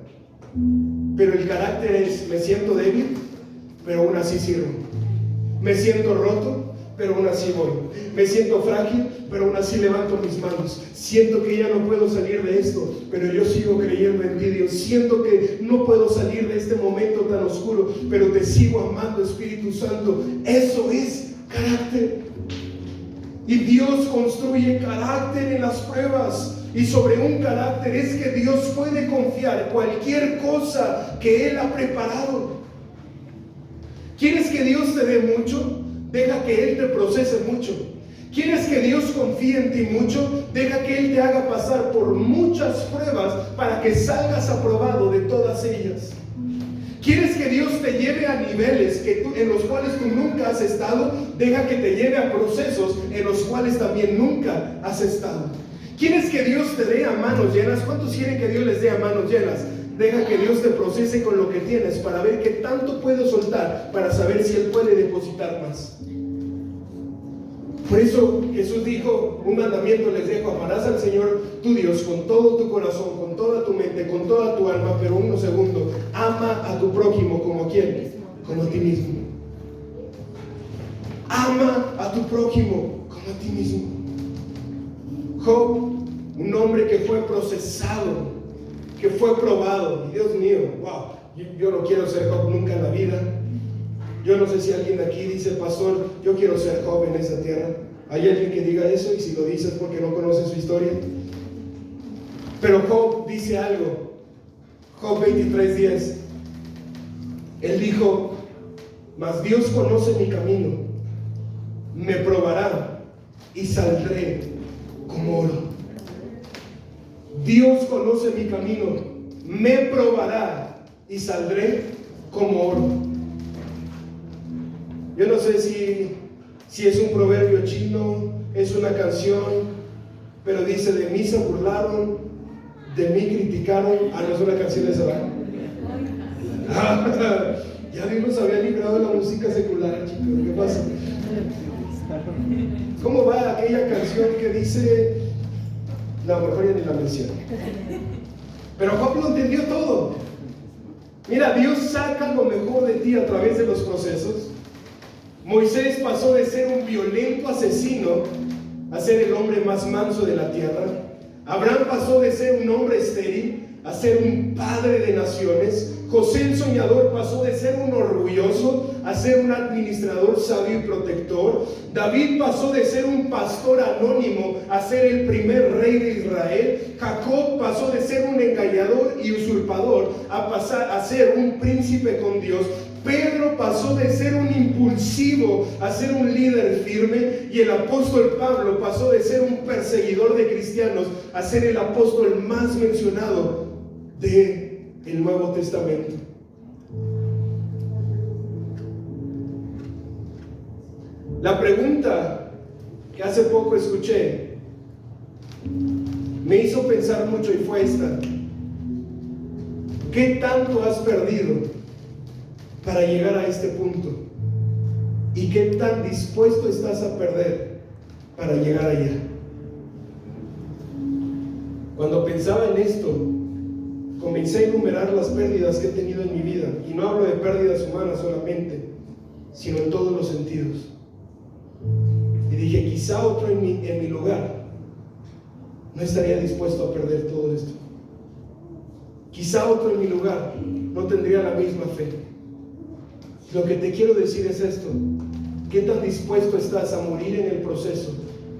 Pero el carácter es, me siento débil, pero aún así sirvo. Me siento roto, pero aún así voy. Me siento frágil, pero aún así levanto mis manos. Siento que ya no puedo salir de esto, pero yo sigo creyendo en ti, Dios. Siento que no puedo salir de este momento tan oscuro, pero te sigo amando, Espíritu Santo. Eso es carácter. Y Dios construye carácter en las pruebas. Y sobre un carácter es que Dios puede confiar cualquier cosa que Él ha preparado. ¿Quieres que Dios te dé mucho? Deja que Él te procese mucho. ¿Quieres que Dios confíe en ti mucho? Deja que Él te haga pasar por muchas pruebas para que salgas aprobado de todas ellas. ¿Quieres que Dios te lleve a niveles en los cuales tú nunca has estado? Deja que te lleve a procesos en los cuales también nunca has estado. ¿Quieres que Dios te dé a manos llenas? ¿Cuántos quieren que Dios les dé a manos llenas? Deja que Dios te procese con lo que tienes para ver qué tanto puedes soltar, para saber si Él puede depositar más. Por eso Jesús dijo, un mandamiento les dejo: amarás al Señor tu Dios con todo tu corazón, con toda tu mente, con toda tu alma. Pero uno segundo, ama a tu prójimo como a quién, como a ti mismo. Ama a tu prójimo como a ti mismo. Job, un hombre que fue procesado, que fue probado, y Dios mío, wow, yo no quiero ser Job nunca en la vida. Yo no sé si alguien de aquí dice, pastor, yo quiero ser Job en esa tierra. ¿Hay alguien que diga eso? Y si lo dices porque no conoce su historia. Pero Job dice algo. Job 23:10. Él dijo, mas Dios conoce mi camino, me probará y saldré como oro. Dios conoce mi camino, me probará y saldré como oro. Yo no sé si es un proverbio chino, es una canción, pero dice, de mí se burlaron, de mí criticaron. No es una canción esa, ¿verdad? Ya Dios nos había librado de la música secular, chicos. ¿Qué pasa? ¿Cómo va aquella canción que dice, la mejor ya ni la menciono? Pero Job lo entendió todo. Mira, Dios saca lo mejor de ti a través de los procesos. Moisés pasó de ser un violento asesino a ser el hombre más manso de la tierra. Abraham pasó de ser un hombre estéril a ser un padre de naciones. José el soñador pasó de ser un orgulloso a ser un administrador sabio y protector. David pasó de ser un pastor anónimo a ser el primer rey de Israel. Jacob pasó de ser un engañador y usurpador a pasar a ser un príncipe con Dios. Pedro pasó de ser un impulsivo a ser un líder firme, y el apóstol Pablo pasó de ser un perseguidor de cristianos a ser el apóstol más mencionado del Nuevo Testamento. La pregunta que hace poco escuché me hizo pensar mucho y fue esta: ¿qué tanto has perdido para llegar a este punto? ¿Y qué tan dispuesto estás a perder para llegar allá? Cuando pensaba en esto, comencé a enumerar las pérdidas que he tenido en mi vida, y no hablo de pérdidas humanas solamente, sino en todos los sentidos. Y dije, quizá otro en mi lugar no estaría dispuesto a perder todo esto. Quizá otro en mi lugar no tendría la misma fe. Lo que te quiero decir es esto: ¿qué tan dispuesto estás a morir en el proceso?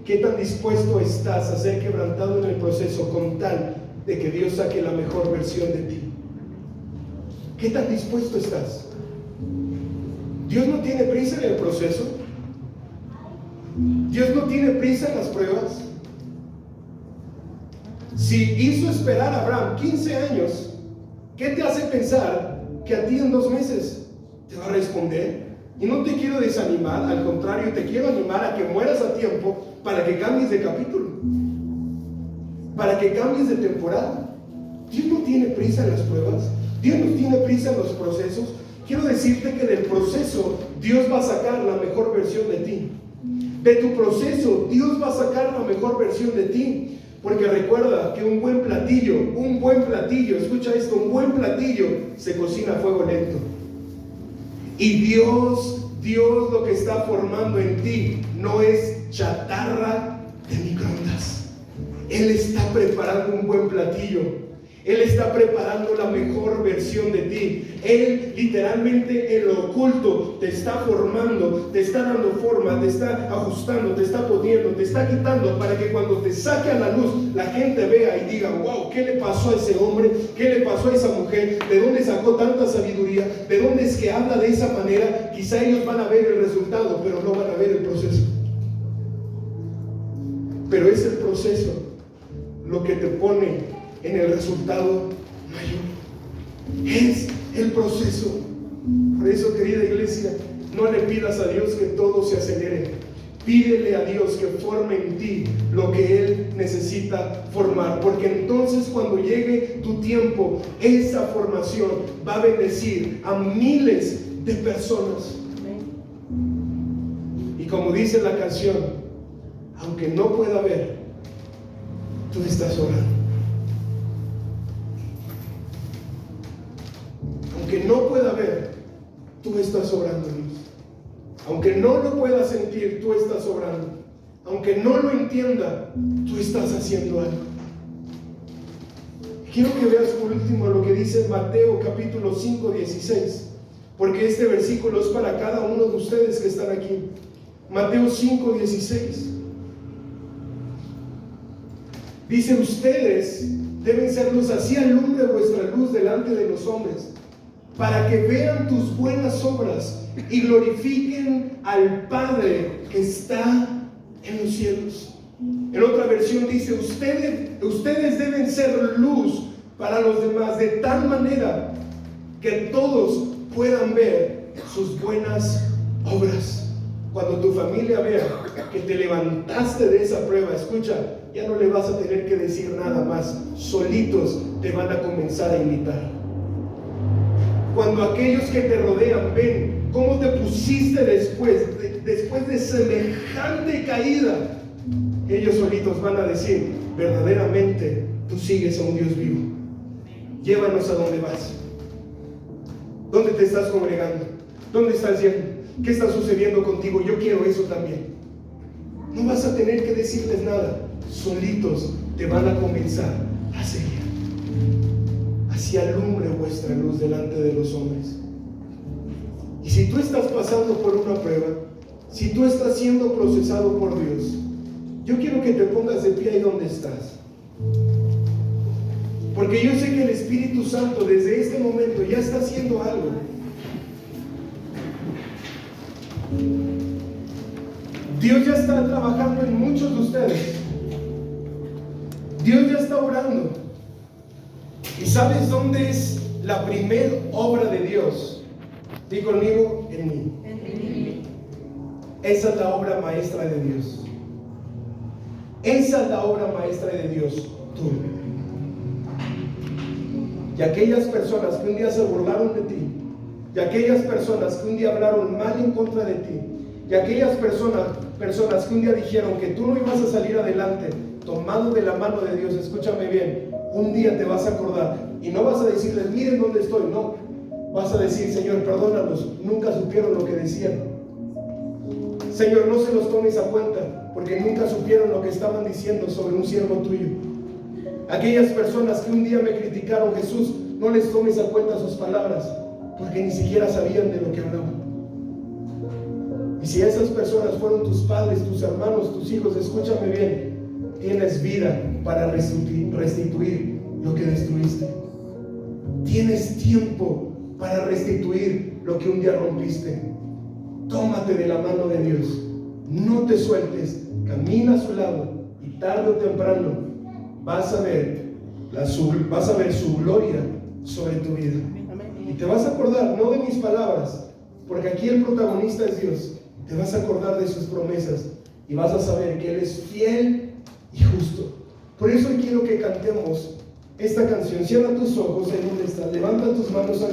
¿Qué tan dispuesto estás a ser quebrantado en el proceso con tal de que Dios saque la mejor versión de ti? ¿Qué tan dispuesto estás? Dios no tiene prisa en el proceso. Dios no tiene prisa en las pruebas. Si hizo esperar a Abraham 15 años, ¿qué te hace pensar que a ti en 2 meses te va a responder? Y no te quiero desanimar, al contrario, te quiero animar a que mueras a tiempo para que cambies de capítulo, para que cambies de temporada. Dios no tiene prisa en las pruebas, Dios no tiene prisa en los procesos. Quiero decirte que del proceso Dios va a sacar la mejor versión de ti. De tu proceso Dios va a sacar la mejor versión de ti. Porque recuerda que un buen platillo, escucha esto, un buen platillo se cocina a fuego lento. Y Dios lo que está formando en ti no es chatarra de microondas. Él está preparando un buen platillo. Él está preparando la mejor versión de ti. Él literalmente en lo oculto te está formando, te está dando forma, te está ajustando, te está poniendo, te está quitando, para que cuando te saque a la luz la gente vea y diga: wow, ¿qué le pasó a ese hombre? ¿Qué le pasó a esa mujer? ¿De dónde sacó tanta sabiduría? ¿De dónde es que habla de esa manera? Quizá ellos van a ver el resultado, pero no van a ver el proceso. Pero es el proceso lo que te pone en el resultado mayor. Es el proceso. Por eso, querida iglesia, no le pidas a Dios que todo se acelere. Pídele a Dios que forme en ti lo que Él necesita formar, porque entonces cuando llegue tu tiempo, esa formación va a bendecir a miles de personas. Y como dice la canción, aunque no pueda ver, tú estás orando. Aunque no pueda ver, tú estás orando, Dios. Aunque no lo pueda sentir, tú estás orando. Aunque no lo entienda, tú estás haciendo algo. Quiero que veas por último lo que dice Mateo capítulo 5, 16, porque este versículo es para cada uno de ustedes que están aquí. Mateo 5, 16 dice: ustedes deben ser luz, así alumbre vuestra luz delante de los hombres, para que vean tus buenas obras y glorifiquen al Padre que está en los cielos. En otra versión dice: ustedes deben ser luz para los demás, de tal manera que todos puedan ver sus buenas obras. Cuando tu familia vea que te levantaste de esa prueba, escucha, ya no le vas a tener que decir nada más, solitos te van a comenzar a imitar. Cuando aquellos que te rodean ven cómo te pusiste después de semejante caída, ellos solitos van a decir: verdaderamente tú sigues a un Dios vivo. Llévanos a donde vas. ¿Dónde te estás congregando? ¿Dónde estás yendo? ¿Qué está sucediendo contigo? Yo quiero eso también. No vas a tener que decirles nada, solitos te van a comenzar a seguir. Así alumbre vuestra luz delante de los hombres. Y si tú estás pasando por una prueba, si tú estás siendo procesado por Dios, yo quiero que te pongas de pie ahí donde estás. Porque yo sé que el Espíritu Santo desde este momento ya está haciendo algo. Dios ya está trabajando en muchos de ustedes. Dios ya está obrando. ¿Y sabes dónde es la primera obra de Dios? Di conmigo: en mí. Esa es la obra maestra de Dios. Esa es la obra maestra de Dios, tú. Y aquellas personas que un día se burlaron de ti, y aquellas personas que un día hablaron mal en contra de ti, y aquellas personas que un día dijeron que tú no ibas a salir adelante tomado de la mano de Dios, escúchame bien, un día te vas a acordar y no vas a decirles, miren dónde estoy, no. Vas a decir, Señor, perdónalos, nunca supieron lo que decían. Señor, no se los tomes a cuenta, porque nunca supieron lo que estaban diciendo sobre un siervo tuyo. Aquellas personas que un día me criticaron, Jesús, no les tomes a cuenta sus palabras, porque ni siquiera sabían de lo que hablaban. Y si esas personas fueron tus padres, tus hermanos, tus hijos, escúchame bien, tienes vida para restituir lo que destruiste. Tienes tiempo para restituir lo que un día rompiste. Tómate de la mano de Dios, no te sueltes, camina a su lado y tarde o temprano vas a ver su gloria sobre tu vida. Y te vas a acordar, no de mis palabras, porque aquí el protagonista es Dios. Te vas a acordar de sus promesas y vas a saber que Él es fiel y justo. Por eso quiero que cantemos esta canción. Cierra tus ojos en donde estás, levanta tus manos al